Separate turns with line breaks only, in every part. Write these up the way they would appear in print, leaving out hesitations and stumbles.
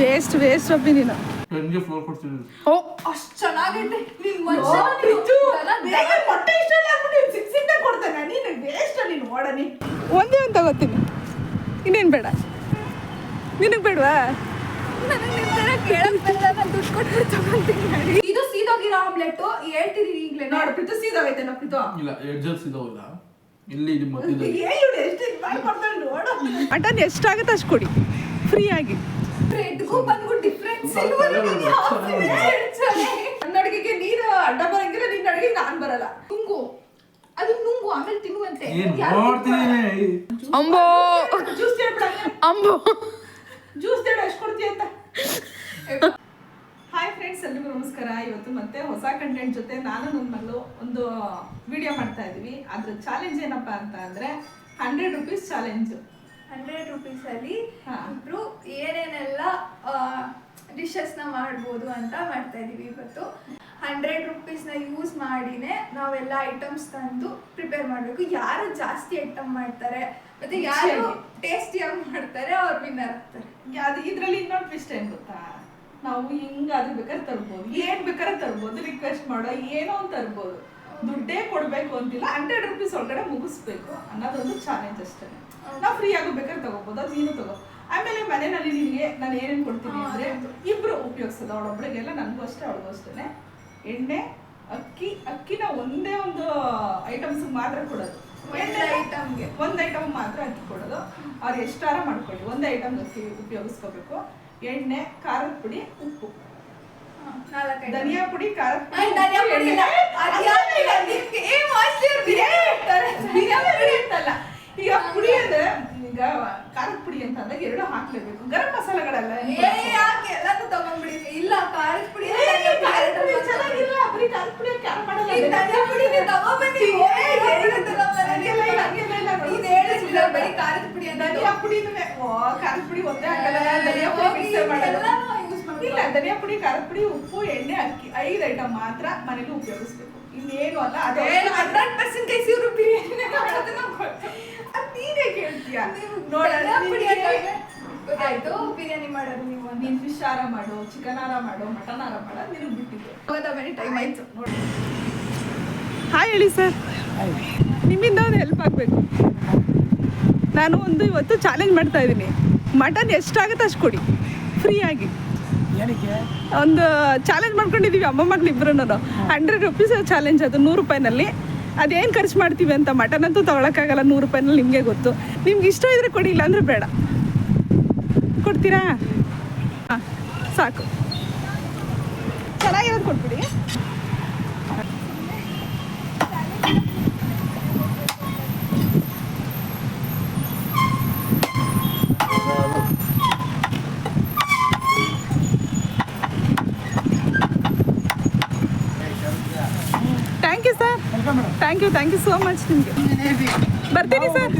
Waste waste ಒಪ್ಪಿ ನೀನು.
ನನಗೆ ಫ್ಲೋರ್ ಕೊಡ್ತೀನಿ.
ಓ
ಅಷ್ಟು ಚೆನ್ನಾಗೈತೆ ನಿನ್ ಮನುಷ್ಯ
ಹೊಟ್ಟೆ ಇಷ್ಟಲ್ಲ ಆಗ್ಬಿಟ್ಟು ಸಿಕ್ಸಿಂದ ಕೊಡ್ತಾನೆ ನೀನು ವೇಸ್ಟ್ ನೀನು ಓಡನಿ.
ಒಂದೇ ಒಂದು ತಗೋತೀನಿ, ಇನ್ನೇನು ಬೇಡ. ನಿನಗೆ ಬೇಡವಾ?
ನನಗೆ ನಿನ್ ತರ ಕೇಳಕ್ ಬರಲ್ಲ, ನಾನು ದುಡ್ಡು ಕೊಟ್ಬಿಟ್ಟು ತಗೊಂತೀನಿ. ಇದು ಸೀದೋಗಿರೋ ಆಮ್ಲೆಟ್ ಹೇಳ್ತೀರಿ ಈಗಲೇ.
ನೋಡು ಪ್ರೀತು ಸೀದೋಗೈತೆ ನಾ ಪ್ರೀತು.
ಇಲ್ಲ ಎಡ್ಜಸ್ ಇದಾವಲ್ಲ ಇಲ್ಲಿ ಇದು ಮತ್ತಿದೆ.
ಎಷ್ಟು ಮಾಡ್ಕೊಡ್ತಾಳೆ ನೋಡು.
ಮಟನ್ ಎಷ್ಟಾಗುತ್ತೆ ಅಷ್ಟು ಕೊಡಿ ಫ್ರೀಯಾಗಿ.
ಬ್ರೆಡ್ಗೂ ಬಂದ್ಬಿಟ್ಟು ಡಿಫ್ರೆನ್ಸ್
ನನ್ನ ಅಡುಗೆಗೆ ನೀನು ಅಡ್ಡ ಬರಂಗಿಲ್ಲ, ನಿನ್ನ ಅಡುಗೆ ನಾನು ಬರಲ್ಲ.
ನುಂಗು ಅದು ನುಂಗು ಆಮೇಲೆ ತಿನ್ನುವಂತೆ.
ಏನ್ ನೋಡ್ತೀನಿ
ಅಂಬೋ
ಜ್ಯೂಸ್ ಹೇಳ್ಬಿಡ.
ಅಂಬೋ
ಜ್ಯೂಸ್ ಹೇಳು ಎಷ್ಟು ಕೊಡ್ತೀಯ ಅಂತ. ಹಾಯ್ ಫ್ರೆಂಡ್ಸ್, ಎಲ್ರಿಗೂ ನಮಸ್ಕಾರ. ಇವತ್ತು ಮತ್ತೆ ಹೊಸ ಕಂಟೆಂಟ್ ಜೊತೆ ನಾನು ನನ್ನ ಮಗಳು ಒಂದು ವಿಡಿಯೋ ಮಾಡ್ತಾ ಇದೀವಿ. ಅದ್ರ ಚಾಲೆಂಜ್ ಏನಪ್ಪಾ ಅಂತ ಅಂದ್ರೆ 100 ರೂಪೀಸ್ ಚಾಲೆಂಜ್.
100 ರೂಪೀಸಲ್ಲಿ ಇಬ್ರು ಏನೇನೆಲ್ಲ ಡಿಶಸ್ನ ಮಾಡ್ಬೋದು ಅಂತ ಮಾಡ್ತಾ ಇದೀವಿ. ಇವತ್ತು 100 ರೂಪೀಸ್ನ ಯೂಸ್ ಮಾಡಿನೇ ನಾವೆಲ್ಲ ಐಟಮ್ಸ್ ತಂದು ಪ್ರಿಪೇರ್ ಮಾಡಬೇಕು. ಯಾರು ಜಾಸ್ತಿ ಐಟಮ್ ಮಾಡ್ತಾರೆ ಮತ್ತೆ ಯಾರು ಟೇಸ್ಟಿಯಾಗಿ ಮಾಡ್ತಾರೆ ಅವ್ರು ವಿನ್ನರ್ ಆಗ್ತಾರೆ.
ಅದು ಇದರಲ್ಲಿ ಇನ್ನೊಂದು ಟ್ವಿಸ್ಟ್ ಏನ್ ಗೊತ್ತಾ, ನಾವು ಹಿಂಗಾದ್ರೂ ಬೇಕಾದ್ರೆ ತರ್ಬೋದು, ಏನ್ ಬೇಕಾದ್ರೆ ತರ್ಬೋದು, ರಿಕ್ವೆಸ್ಟ್ ಮಾಡೋ ಏನೋ ಒಂದು ತರ್ಬೋದು. ದುಡ್ಡೇ ಕೊಡ್ಬೇಕು ಅಂತಿಲ್ಲ, 100 ರೂಪೀಸ್ ಒಳಗಡೆ ಮುಗಿಸ್ಬೇಕು ಅನ್ನೋದೊಂದು ಚಾಲೆಂಜ್ ಅಷ್ಟೇ. ನಾವು ಫ್ರೀ ಆಗಬೇಕಾದ್ರೆ ತಗೋಬಹುದು, ಅದು ನೀನು ತಗೋ. ಆಮೇಲೆ ಮನೆಯಲ್ಲಿ ನಿನಗೆ ನಾನು ಏನೇನು ಕೊಡ್ತೀನಿ ಅಂದ್ರೆ ಇಬ್ರು ಉಪಯೋಗಿಸೋದು, ಅವಳೊಬ್ಬಳಿಗೆಲ್ಲ, ನನಗೂ ಅಷ್ಟೇ ಅವಳಿಗೂ ಅಷ್ಟೇ. ಎಣ್ಣೆ, ಅಕ್ಕಿನ ಒಂದೇ ಒಂದು ಐಟಮ್ಸ್ ಮಾತ್ರ ಕೊಡೋದು. ಒಂದು ಐಟಮ್ ಮಾತ್ರ ಅಕ್ಕಿ ಕೊಡೋದು. ಅವ್ರು ಎಷ್ಟಾರ ಮಾಡ್ಕೊಳ್ಳಿ, ಒಂದು ಐಟಮ್ ಅಕ್ಕಿ ಉಪಯೋಗಿಸ್ಕೋಬೇಕು. ಎಣ್ಣೆ, ಖಾರದ ಪುಡಿ, ಉಪ್ಪು, ಧನಿಯಾ ಪುಡಿ, ಖಾರದ ಪುಡಿ ಅಂತಲ್ಲ. ಈಗ ಪುಡಿ ಅಂದ್ರೆ ಈಗ ಖಾರದ ಪುಡಿ ಅಂತ ಅಂದಾಗ 2 ಹಾಕ್ಲೇಬೇಕು. ಗರಂ ಮಸಾಲೆಗಳೆಲ್ಲ
ಎಲ್ಲಾನು ತಗೊಂಡ್ಬಿಡಿ. ಇಲ್ಲ ಖಾರದ ಪುಡಿ
ಚೆನ್ನಾಗಿಲ್ಲ, ಬರೀ ಖಾರದ ಪುಡಿ ಯಾರು ಮಾಡಲ್ಲ.
ಧನಿಯಾ ಪುಡಿ ತಗೊಂಡ್ಬನ್ನಿ. ಬರೀ ಖಾರದ ಪುಡಿ ಅಂತ
ಧನಿಯಾ ಪುಡಿನೂ ಖಾರದ ಪುಡಿ ಒಂದೇ ಹಾಕಲ್ಲ. ಧನಿಯಾ ಪುಡಿ ಮಿಕ್ಸ್ ಮಾಡೋದು ಇಲ್ಲ. ಧನಿಯಾ ಪುಡಿ, ಖಾರದ ಪುಡಿ, ಉಪ್ಪು, ಎಣ್ಣೆ, ಅಕ್ಕಿ 5 ಐಟಮ್ ಮಾತ್ರ ಮನೇಲಿ ಉಪಯೋಗಿಸ್ಬೇಕು. ಇನ್ನೇನು ಅಲ್ಲ. ಅದೇ
100% ಇವ್ರು ಬಿರಿಯಾನಿ ಮಾಡೋದು
ನೀನೇ ಕೇಳ್ತೀಯ.
ಗೊತ್ತಾಯ್ತು, ಬಿರಿಯಾನಿ ಮಾಡೋದು ನೀವು.
ನೀನ್ ಫಿಶ್ ಹಾರ ಮಾಡು, ಚಿಕನ್ ಹಾರ ಮಾಡು, ಮಟನ್ ಹಾರ ಮಾಡು, ನಿನಗೆ ಬಿಟ್ಟಿದ್ದೆ.
ಟೈಮ್ ಆಯ್ತು ನೋಡಿ.
ಹಾಯ್ ಹೇಳಿ ಸರ್, ನಿಮ್ಮಿಂದ ಒಂದು ಹೆಲ್ಪ್ ಆಗಬೇಕು. ನಾನು ಒಂದು ಇವತ್ತು ಚಾಲೆಂಜ್ ಮಾಡ್ತಾ ಇದ್ದೀನಿ. ಮಟನ್ ಎಷ್ಟಾಗುತ್ತೆ ಅಷ್ಟು ಕೊಡಿ ಫ್ರೀಯಾಗಿ. ಒಂದು ಚಾಲೆಂಜ್ ಮಾಡ್ಕೊಂಡಿದ್ದೀವಿ ಅಮ್ಮ ಮಕ್ಳು ಇಬ್ಬರು. 100 ರೂಪೀಸ್ ಚಾಲೆಂಜ್, ಅದು 100 ರೂಪಾಯಿನಲ್ಲಿ. ಅದೇನು ಖರ್ಚು ಮಾಡ್ತೀವಿ ಅಂತ ಮಟನ್ ಅಂತೂ ತೊಗೊಳಕ್ಕಾಗಲ್ಲ 100 ರೂಪಾಯಿನಲ್ಲಿ, ನಿಮಗೆ ಗೊತ್ತು. ನಿಮ್ಗೆ ಇಷ್ಟ ಇದ್ರೆ ಕೊಡಿ, ಇಲ್ಲಾಂದ್ರೆ ಬೇಡ. ಕೊಡ್ತೀರಾ? ಹಾಂ ಸಾಕು, ಚೆನ್ನಾಗಿರೋದು ಕೊಟ್ಬಿಡಿ. Thank you sir, thank you so much. ನಿಮಗೆ ಬರ್ತೀನಿ ಸರ್.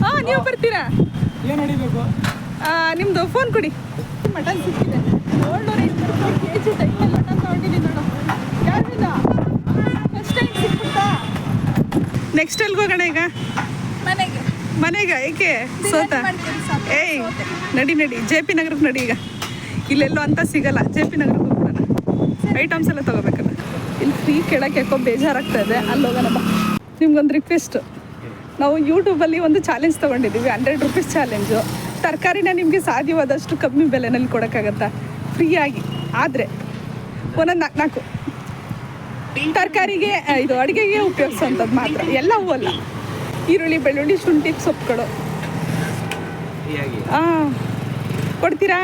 ಹಾಂ, ನೀವು ಬರ್ತೀರಾ?
ಏನು ನಡಿಬೇಕು?
ನಿಮ್ಮದು ಫೋನ್ ಕೊಡಿ. ಮಟನ್ ಸಿಕ್ಕಿದೆ, 750 ರೂಪಾಯಿ ಕೆಜಿ ಟೈಮಲ್ಲಿ ಮಟನ್ ತೊಗೊಂಡಿದ್ದೀನಿ ನೋಡು. ಯಾರಿಂದ ಫಸ್ಟ್ ಟೈಮ್ ಸಿಕ್ಬಿಡ್ತಾ? ನೆಕ್ಸ್ಟ್ ಎಲ್ಲಿಗೆ ಹೋಗೋಣ ಈಗ? ಮನೆಗೆ. ಏಕೆ ಸೋತ? ಏಯ್ ನಡಿ JP ನಗರಕ್ಕೆ ನಡಿ. ಈಗ ಇಲ್ಲೆಲ್ಲೋ ಅಂತ ಸಿಗಲ್ಲ, JP ನಗರಕ್ಕೆ ಹೋಗ್ಬಿಡೋಣ. ಐಟಮ್ಸ್ ಎಲ್ಲ ತೊಗೋಬೇಕಲ್ಲ. ಇಲ್ಲಿ ಫ್ರೀ ಕೇಳೋಕ್ಕೆ ಯಾಕೋ ಬೇಜಾರಾಗ್ತಾ ಇದೆ, ಅಲ್ಲಿ ಹೋಗೋಣ ಬಾ. ನಿಮ್ಗೊಂದು ರಿಕ್ವೆಸ್ಟ್, ನಾವು ಯೂಟ್ಯೂಬಲ್ಲಿ ಒಂದು ಚಾಲೆಂಜ್ ತೊಗೊಂಡಿದ್ದೀವಿ, 100 ರೂಪೀಸ್ ಚಾಲೆಂಜು. ತರಕಾರಿನ ನಿಮಗೆ ಸಾಧ್ಯವಾದಷ್ಟು ಕಮ್ಮಿ ಬೆಲೆನಲ್ಲಿ ಕೊಡೋಕ್ಕಾಗತ್ತಾ ಫ್ರೀಯಾಗಿ? ಆದರೆ ಒಂದೊಂದು 4 ತರಕಾರಿಗೆ, ಇದು ಅಡುಗೆಗೆ ಉಪಯೋಗಿಸೋಂಥದ್ದು ಮಾತ್ರ, ಎಲ್ಲ ಹೂವಲ್ಲ. ಈರುಳ್ಳಿ, ಬೆಳ್ಳುಳ್ಳಿ, ಶುಂಠಿ, ಸೊಪ್ಪುಗಳು. ಹಾಂ, ಕೊಡ್ತೀರಾ?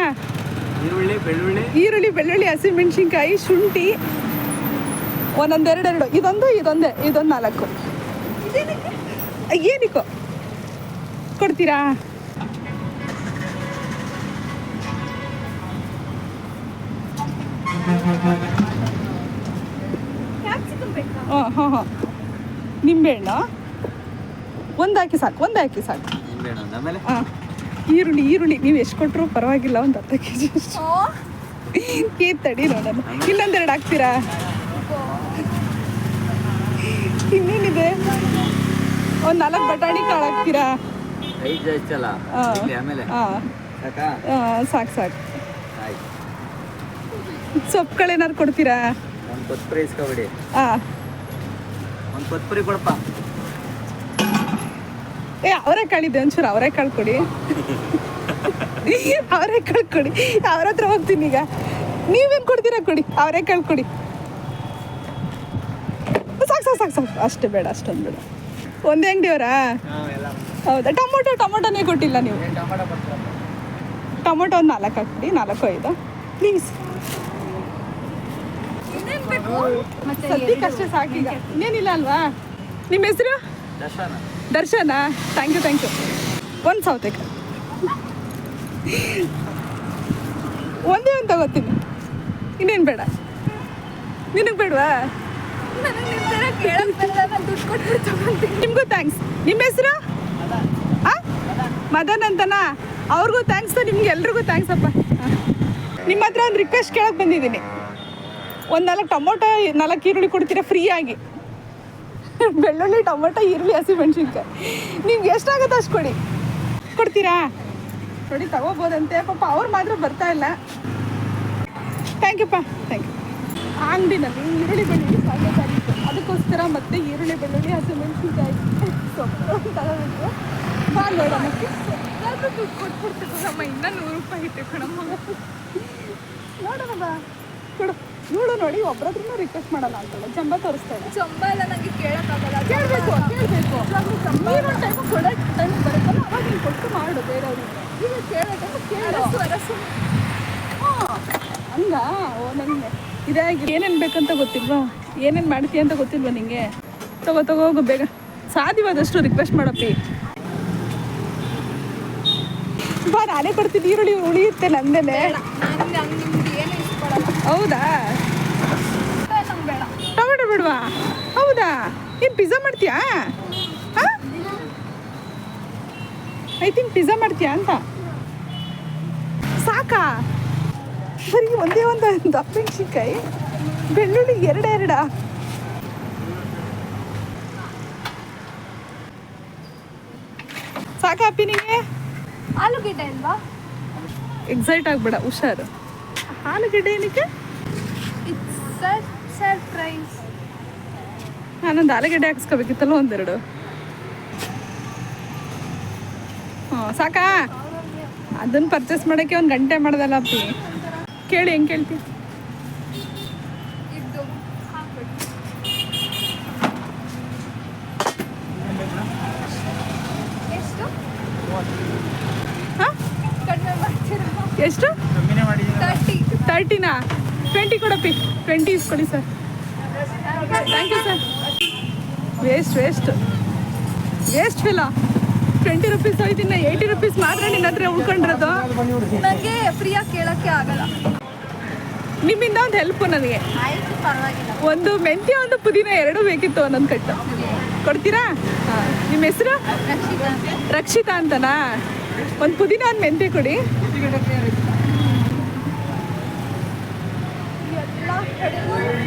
ಈರುಳ್ಳಿ, ಬೆಳ್ಳುಳ್ಳಿ, ಹಸಿಮೆಣ್ಸಿನ್ಕಾಯಿ, ಶುಂಠಿ, ಒಂದೊಂದು 2 ಇದೊಂದು 4. ಏನಕ್ಕೋ ಕೊಡ್ತೀರಾ? ಹಾಂ, ನಿಂಬೆಹಣ್ಣು ಒಂದು ಹಾಕಿ ಸಾಕು. ಹಾಂ, ಈರುಳ್ಳಿ ನೀವು ಎಷ್ಟು ಕೊಟ್ಟರು ಪರವಾಗಿಲ್ಲ, ಒಂದು 10 kg ಅಷ್ಟು. ತಡಿ ನೋಡೋಣ, ಇನ್ನೊಂದೆರಡು ಹಾಕ್ತೀರಾ? ಇನ್ನೇನಿದೆ, ಒಂದು 4 ಬಟಾಣಿ ಕಾಳು ಹಾಕ್ತೀರಾ? ಹಾಂ ಸಾಕು.
ಆಯ್ತು
ಸೊಪ್ಪುಗಳೇನಾದ್ರು ಕೊಡ್ತೀರಾ?
ಒಂದು ಕೊತ್ತಂಬರಿ ಇಸ್ಕೊಬಿಡಿ.
ಹಾಂ.
ಒಂದು ಕೊತ್ತಂಬರಿ ಕೊಡಪ್ಪ.
ಅವರೆಕಾಳು ಇದೆ, ಒಂಚೂರು ಅವರೆಕಾಳು ಕೊಡಿ. ಅವರೆಕಾಳು ಕೊಡಿ, ಅವ್ರ ಹತ್ರ ಹೋಗ್ತೀನಿ ಈಗ. ನೀವೇನು ಕೊಡ್ತೀರಾ ಕೊಡಿ, ಅವರೆಕಾಳು ಕೊಡಿ. ಸಾಕು ಅಷ್ಟು ಬೇಡ, ಅಷ್ಟೊಂದು ಬೇಡ. ಒಂದೇ ಅಂಗಡಿಯವರಾ? ಹೌದಾ? ಟೊಮೊಟೊನೇ ಕೊಟ್ಟಿಲ್ಲ ನೀವು. ಟೊಮೊಟೊ ಒಂದು 4 ಹಾಕ್ಬಿಡಿ, 4-5 ಪ್ಲೀಸ್. ಸದ್ಯಕ್ಕೆ ಅಷ್ಟೇ ಸಾಕೀಗ, ಇನ್ನೇನಿಲ್ಲ ಅಲ್ವಾ? ನಿಮ್ಮ ಹೆಸರು? ದರ್ಶನ. Thank you. ಒಂದು ಸೌತೆಕಾಯಿ ಒಂದೇ ಒಂದು ತಗೋತೀನಿ, ಇನ್ನೇನು ಬೇಡ. ನಿನಗೆ ಬೇಡವಾ? ನಿಮಗೂ ಥ್ಯಾಂಕ್ಸ್. ನಿಮ್ಮ ಹೆಸರು? ಮದನ್ ಅಂತನಾ? ಅವ್ರಿಗೂ ಥ್ಯಾಂಕ್ಸ್, ನಿಮ್ಗೆ ಎಲ್ರಿಗೂ ಥ್ಯಾಂಕ್ಸ್ ಅಪ್ಪ. ನಿಮ್ಮ ಹತ್ರ ಒಂದು ರಿಕ್ವೆಸ್ಟ್ ಕೇಳಕ್ಕೆ ಬಂದಿದ್ದೀನಿ. ಒಂದು 4 ಟೊಮೊಟೊ 4 ಈರುಳ್ಳಿ ಕೊಡ್ತೀರಾ ಫ್ರೀಯಾಗಿ? ಬೆಳ್ಳುಳ್ಳಿ, ಟೊಮೊಟೊ, ಈರುಳ್ಳಿ, ಹಸಿಮೆಣ್ಸಿನ್ಕಾಯಿ ನಿಮ್ಗೆ ಎಷ್ಟಾಗುತ್ತೆ ಅಷ್ಟು ಕೊಡ್ತೀರಾ? ನೋಡಿ ತಗೋಬೋದಂತೆ ಪಾಪ, ಅವ್ರು ಮಾತ್ರ ಬರ್ತಾ ಇಲ್ಲ. Thank you. ಆ ಅಂಗಡಿನಲ್ಲಿ ಈರುಳ್ಳಿ ಬೆಳ್ಳುಳ್ಳಿ ಸಾಕಾಗಿತ್ತು, ಅದಕ್ಕೋಸ್ಕರ ಮತ್ತೆ ಈರುಳ್ಳಿ ಬೆಳ್ಳುಳ್ಳಿ ಹಸಿಮೆಣ್ಸಿನ್ಕಾಯಿ ಸೊಪ್ಪು ತಗೋಬೇಕು. ಬಾ ನೋಡೋಣ. ದುಡ್ಡು ಕೊಟ್ಬಿಡ್ತೀವಿ ನಮ್ಮ, ಇನ್ನೂ 100 ರೂಪಾಯಿ ಇಟ್ಟು ಕಣಮ್ಮ. ನೋಡೋಣ ಬಾ, ಕೊಡು. ಇವಳು ನೋಡಿ ಒಬ್ಬರದ್ರೂ ರಿಕ್ವೆಸ್ಟ್ ಮಾಡಲ್ಲ ಅಂತಲ್ಲ, ಜಂಬ ತೋರಿಸ್ತಾಳೆ.
ಜಂಬ ಎಲ್ಲ ನನಗೆ ಕೇಳೋಕ್ಕಾಗಲ್ಲ.
ಕೇಳಬೇಕು. ನೀನು ಟೈಮು ಕೊಡೋ ಟೈಮ್ ಬರುತ್ತಲ್ಲ, ಅವಾಗ ನೀನು ಕೊಟ್ಟು ಮಾಡು ಬೇರೆಯವ್ರಿಗೆ. ಈಗ ಕೇಳೋ ಟೈಮು ಕೇಳು. ಹಾಂ ಹಂಗ. ಓ ನನಗೆ ಇದಾಗಿ ಏನೇನು ಬೇಕಂತ ಗೊತ್ತಿಲ್ವಾ? ಏನೇನು ಮಾಡ್ತೀಯ ಅಂತ ಗೊತ್ತಿಲ್ವಾ ನಿಂಗೆ? ತಗೋ ಹೋಗು ಬೇಗ. ಸಾಧ್ಯವಾದಷ್ಟು ರಿಕ್ವೆಸ್ಟ್ ಮಾಡಪ್ಪಿ. ಬಾ, ನಾನೇ ಕೊಡ್ತೀನಿ. ಈರುಳ್ಳಿ ಉಳಿಯುತ್ತೆ ನಂದೇನೆ. ಹೌದಾ? ಟೊಮೆಟೊ ಬಿಡುವಾ? ಹೌದಾ? ಏನು ಪಿಜ್ಜಾ ಮಾಡ್ತೀಯಾ? ಹಾಂ, ಐ ಥಿಂಕ್ ಪಿಜ್ಜಾ ಮಾಡ್ತೀಯಾ ಅಂತ. ಸಾಕಾ? ಬರೀ ಒಂದೇ ಒಂದು ದಪ್ಪಮೆಣ್ಸಿನ್ಕಾಯಿ, ಬೆಳ್ಳುಳ್ಳಿ 2 ಸಾಕಾ ಅಪ್ಪಿ ನಿಮಗೆ?
ಆಲೂಗೆಡ್ಡೆ ಅಲ್ವಾ?
ಎಕ್ಸೈಟ್ ಆಗಬೇಡ, ಹುಷಾರು. ಆಲೂಗೆಡ್ಡೆ ಏನಕ್ಕೆ?
It's surprise.
ನಾನೊಂದು ಆಲೂಗೆಡ್ಡೆ ಹಾಕಿಸ್ಕೋಬೇಕಿತ್ತಲ್ಲ, 1-2. ಹಾಂ ಸಾಕಾ? ಅದನ್ನು ಪರ್ಚೇಸ್ ಮಾಡೋಕ್ಕೆ 1 ಗಂಟೆ ಮಾಡ್ದಲ್ಲ ಅಪ್ಪಿ. ಕೇಳಿ, ಹೆಂಗೆ ಕೇಳ್ತಿ?
ಇದು ಹಾಕ್ಬಿಡಿ. ಎಷ್ಟು?
ಹಾಂ,
ಕಡಿಮೆ ಮಾಡ್ತೀರಾ?
ಎಷ್ಟು? 30ನಾ? 20 ಕೊಡಪ್ಪಿ. 20 ಇಸ್ಕೊಡಿ sir. Thank you sir. Waste ಫಿಲ್ಲ. 20 ರೂಪೀಸ್ ಹೋಯ್ತಿನ್ನ 80 ರೂಪೀಸ್ ಮಾತ್ರ ನಿನ್ನ ಹತ್ರ ಉಳ್ಕೊಂಡಿರೋದು.
ನನಗೆ ಫ್ರೀಯಾಗಿ ಕೇಳೋಕ್ಕೆ ಆಗಲ್ಲ.
ನಿಮ್ಮಿಂದ ಒಂದು ಹೆಲ್ಪು ನನಗೆ.
ಆಯ್ತು, ಪರವಾಗಿಲ್ಲ.
ಒಂದು ಮೆಂತ್ಯ, ಒಂದು ಪುದೀನ 2 ಬೇಕಿತ್ತು, ಒಂದೊಂದು ಕಟ್ಟು ಕೊಡ್ತೀರಾ? ಹಾಂ. ನಿಮ್ಮ ಹೆಸರು? ರಕ್ಷಿತಾ ಅಂತನಾ? ಒಂದು ಪುದೀನ, ಒಂದು ಮೆಂತ್ಯ ಕೊಡಿ.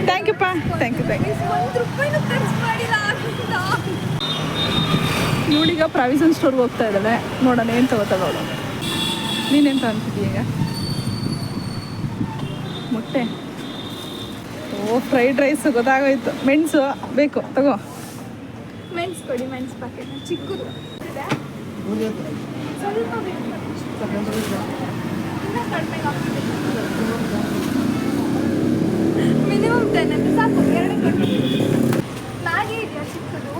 Thank you. Thank you.
1 ರೂಪಾಯಿನೂ ಖರ್ಚು ಮಾಡಿಲ್ಲ.
ಇವಳೀಗ ಪ್ರಾವಿಷನ್ ಸ್ಟೋರ್ಗೆ ಹೋಗ್ತಾ ಇದ್ದಾಳೆ. ನೋಡೋಣ ಏನು ತಗೋತಾಳು. ನೀನೇನು ತಗೊಂತಿದ್ದೀಯ ಈಗ? ಮೊಟ್ಟೆ. ಓ, ಫ್ರೈಡ್ ರೈಸ್ ಗೊತ್ತಾಗೋಯ್ತು. ಮೆಣಸು ಬೇಕು, ತಗೋ.
ಮೆಣಸು ಕೊಡಿ, ಮೆಣಸು ಪ್ಯಾಕೆಟ್ ಚಿಕ್ಕದು. ಸ್ವಲ್ಪ ಬೇಕು, ಇನ್ನೂ ಕಡಿಮೆ ಆಗ್ತದೆ. ಮಿನಿಮಮ್ 10 ಅಂತ ಸಾಕು. 2 ಕೊಡಿ. ಮ್ಯಾಗಿ ಇದೆಯಾ ಚಿಕ್ಕದು?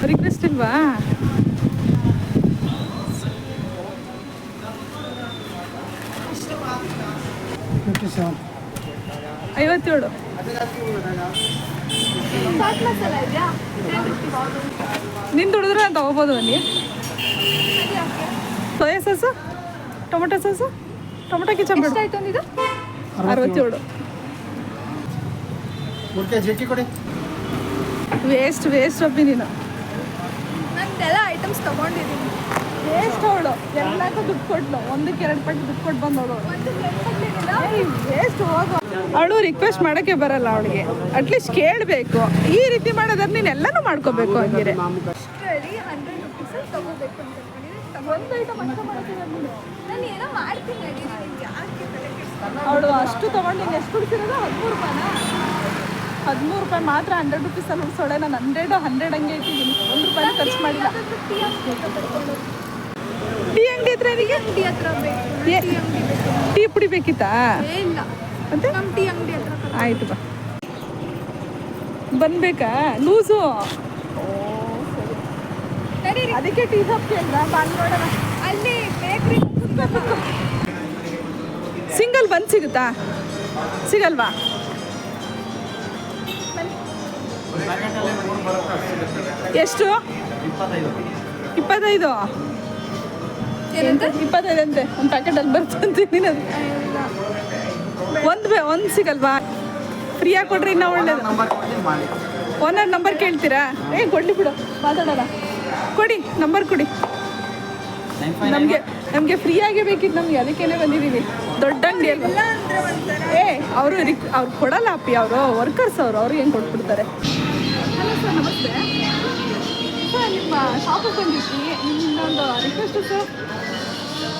ರಿಕ್ವೆಸ್ಟ್ ಇಲ್ವಾ? $57.
ಚಾಟ್ ಮಸಾಲ ಇದೆಯಾ? 10 ರೂಪೀಸ್.
ನಿನ್ನ ದುಡಿದ್ರೆ ನಾನು ತೊಗೋಬೋದು. ಅಲ್ಲಿ soya sauce, tomato sauce, tomato kitchen ಬಿಡು.
ಎಷ್ಟಾಯ್ತು ಅಂದಿದ್ದು?
67. ವೇಸ್ಟ್ ಒಪ್ಪಿ ನೀನು.
ನಂದೆಲ್ಲ ಐಟಮ್ಸ್ ತೊಗೊಂಡಿದ್ದೀನಿ.
ವೇಸ್ಟ್ ಅವಳು. ಎಲ್ಲಕ್ಕೂ ದುಡ್ಡು ಕೊಟ್ಲು. 1ಕ್ಕೆ 2 ಪಟ್ಟು ದುಡ್ಡು ಕೊಟ್ಟು ಬಂದವಳು. ವೇಸ್ಟ್ ಹೋಗು. ಅವಳು ರಿಕ್ವೆಸ್ಟ್ ಮಾಡೋಕ್ಕೆ ಬರಲ್ಲ ಅವಳಿಗೆ. ಅಟ್ಲೀಸ್ಟ್ ಕೇಳಬೇಕು. ಈ ರೀತಿ ಮಾಡೋದಾದ್ರೆ ನೀನು ಎಲ್ಲನೂ ಮಾಡ್ಕೋಬೇಕು. ಹಂಗಿರೆ
ಅಷ್ಟರಲ್ಲಿ 100 ರೂಪೀಸ್ ತೊಗೋಬೇಕು ಅಂತ ಹೇಳ್ಕೊಂಡಿದ್ದೀನಿ.
ಒಂದು ಐಟಮ್ ಅಷ್ಟೇ ಮಾಡ್ತೀನಿ ನೀನು.
ನಾನು ಏನೋ ಮಾಡ್ತೀನಿ ನಡಿ, ನಿಮ್ಗೆ ಯಾಕೆ ತಲೆ ಕೆಡಿಸ್ಕೊಂಡು?
ಅವಳು ಅಷ್ಟು ತೊಗೊಂಡು ನೀನು ಎಷ್ಟು ಕೊಡ್ತಿರೋದು? 13 ರೂಪಾಯಿನಾ? 13 ರೂಪಾಯಿ ಮಾತ್ರ 100 ರುಪೀಸಲ್ಲಿ ಉಳಿಸೋಳೆ. ನಾನು 100 ಹಂಗೆ ಇಟ್ಟಿದ್ದೀನಿ, 1 ರೂಪಾಯಿ ಖರ್ಚು ಮಾಡಿಲ್ಲ.
ಟೀ ಅಂಗಡಿ ಕರ್ಕೊಂಡು
ಟೀ ಅಂಗಡಿ ಹತ್ರ ನನಗೆ
ಟೀ ಹತ್ರ ಬೇಕು,
ಏ-
ಟೀ ಅಂಗಡಿ ಬೇಕು.
ಟೀ ಪುಡಿ ಬೇಕಿತ್ತಾ?
ಏ ಇಲ್ಲ,
ಮತ್ತೆ
ನಮ್ಮ ಟೀ ಅಂಗಡಿ ಹತ್ರ ಕರ್ಕೊಂಡು
ಆಯಿತು ಬಾ. ಬಂದ್ಬೇಕಾ ಲೂಸು?
ನಡೀರಿ.
ಅದಕ್ಕೆ ಟೀ ಶಾಪ್ ಕೇಳಿದ್ರ? ಬಂದು ನೋಡೋಣ.
ಅಲ್ಲಿ ಬೇಕ್ರಿ
ಸಿಂಗಲ್ ಬಂದು ಸಿಗುತ್ತಾ? ಸಿಗಲ್ವಾ? ಎಷ್ಟು? 25.
ಏನಂತ?
25 ಅಂತೆ ಒಂದು ಪ್ಯಾಕೆಟಲ್ಲಿ ಬರ್ತಂತೀನಿ. ಅದು ಒಂದು ಸಿಗಲ್ವಾ? ಫ್ರೀಯಾಗಿ ಕೊಡ್ರಿ ಇನ್ನೂ ಒಳ್ಳೇದು. ಓನರ್ ನಂಬರ್ ಕೇಳ್ತೀರಾ? ಕೊಡ್ಲಿ ಬಿಡು, ಮಾತಾಡೋಣ. ಕೊಡಿ ನಂಬರ್ ಕೊಡಿ. ನಮಗೆ ಫ್ರೀಯಾಗೇ ಬೇಕಿತ್ತು, ನಮಗೆ ಅದಕ್ಕೇನೆ ಬಂದಿದ್ದೀವಿ. ದೊಡ್ಡ ಅಂಗಡಿ ಅಲ್ವಾ?
ಇಲ್ಲ ಅಂದ್ರೆ ಒಂಥರ
ಅವರು ಅವ್ರು ಕೊಡಲ್ಲ ಅಪ್ಪಿ, ಅವರು ವರ್ಕರ್ಸ್ ಅವ್ರಿಗೆ ಹೆಂಗೆ ಕೊಟ್ಬಿಡ್ತಾರೆ. ಹಲೋ ಸರ್, ನಮಸ್ತೆ ಸರ್. ನಿಮ್ಮ ಶಾಪಿಗೆ ಬಂದಿದ್ವಿ. ನಿಮ್ಮಿಂದ ಒಂದು ರಿಕ್ವೆಸ್ಟ್ ಸರ್.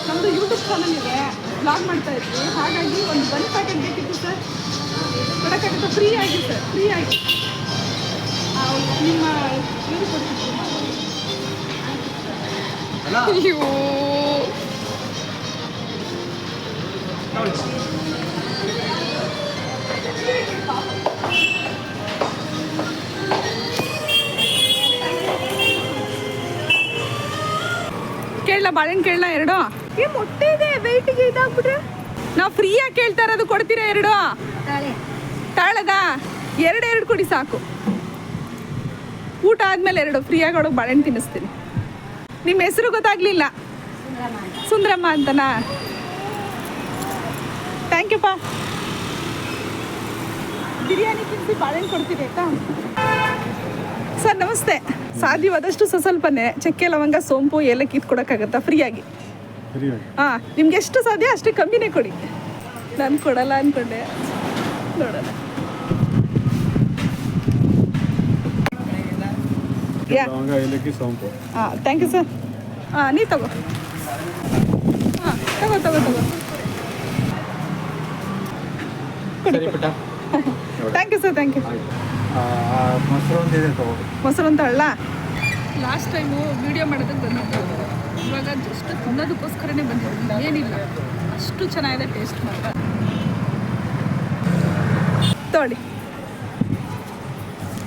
ನಮ್ಮದು ಯೂಟ್ಯೂಬ್ ಚಾನಲ್ ಇದೆ, ಬ್ಲಾಗ್ ಮಾಡ್ತಾ ಇದ್ವಿ. ಹಾಗಾಗಿ ಒಂದು ಬನ್ ಪ್ಯಾಕೆಟ್ ಬೇಕಿತ್ತು ಸರ್. ಕೊಡೋಕ್ಕಾಗುತ್ತೆ? ಫ್ರೀ ಆಗಿ ಸರ್, ಫ್ರೀ ಆಗಿ. ನಿಮ್ಮ ಇವರು ಕೊಡ್ತಿದ್ವಿ. ಅಯ್ಯೋ, ಕೇಳಲ್ಲ ಬಾಳೆಹಣ್ಣು ಕೇಳಲ್ಲ? 2
ಈ ಮೊಟ್ಟೆ ಇದೆ, ವೆಯ್ಟಿಗೆ ಇದಾಗ್ಬಿಟ್ರೆ
ನಾವು ಫ್ರೀಯಾಗಿ ಕೇಳ್ತಾ ಇರೋದು, ಕೊಡ್ತೀರಾ 2? ತಾಳದ 2 ಕೊಡಿ ಸಾಕು. ಊಟ ಆದಮೇಲೆ 2 ಫ್ರೀಯಾಗಿ ಒಳಗೆ ಬಾಳೆಹಣ್ಣು ತಿನ್ನಿಸ್ತೀನಿ. ನಿಮ್ಮ ಹೆಸರು ಗೊತ್ತಾಗ್ಲಿಲ್ಲ? ಸುಂದ್ರಮ್ಮ ಅಂತನಾ? ಥ್ಯಾಂಕ್ ಯು ಪಾ. ಬಿರಿಯಾನಿ ತಿನ್ನಿಸಿ ಬಾಳೆಹಣ್ಣು ಕೊಡ್ತೀನಿ ಆಯ್ತಾ ಸರ್? ನಮಸ್ತೆ. ಸಾಧ್ಯವಾದಷ್ಟು ಸ್ವಲ್ಪನೇ ಚಕ್ಕೆ ಲವಂಗ ಸೋಂಪು ಏಲಕ್ಕಿ ಕೊಡೋಕ್ಕಾಗತ್ತಾ ಫ್ರೀಯಾಗಿ? ಹಾಂ, ನಿಮ್ಗೆ ಎಷ್ಟು ಸಾಧ್ಯ ಅಷ್ಟೇ ಕಮ್ಮಿನೇ ಕೊಡಿ. ನಾನು ಕೊಡಲ್ಲ ಅಂದ್ಕೊಂಡೆ, ನೋಡೋಣ. ಹಾಂ, ಥ್ಯಾಂಕ್ ಯು ಸರ್. ಹಾಂ, ನೀ ತಗೋ. ಹಾಂ, ತಗೋ. ಕೊಡಿ. Thank you sir, thank you. ಮೊಸರು ಅಂತ ಅಲ್ಲ, ಲಾಸ್ಟ್ ಟೈಮು ವಿಡಿಯೋ ಮಾಡೋದಕ್ಕೆ ಬಂದಿದ್ದು, ಇವಾಗ ಜಸ್ಟ್ ತಿನ್ನೋದಕ್ಕೋಸ್ಕರನೇ ಬಂದಿದ್ದು. ಏನಿಲ್ಲ, ಅಷ್ಟು ಚೆನ್ನಾಗಿದೆ ಟೇಸ್ಟ್ ಮಾತ್ರ. ತೊಗೊಳ್ಳಿ.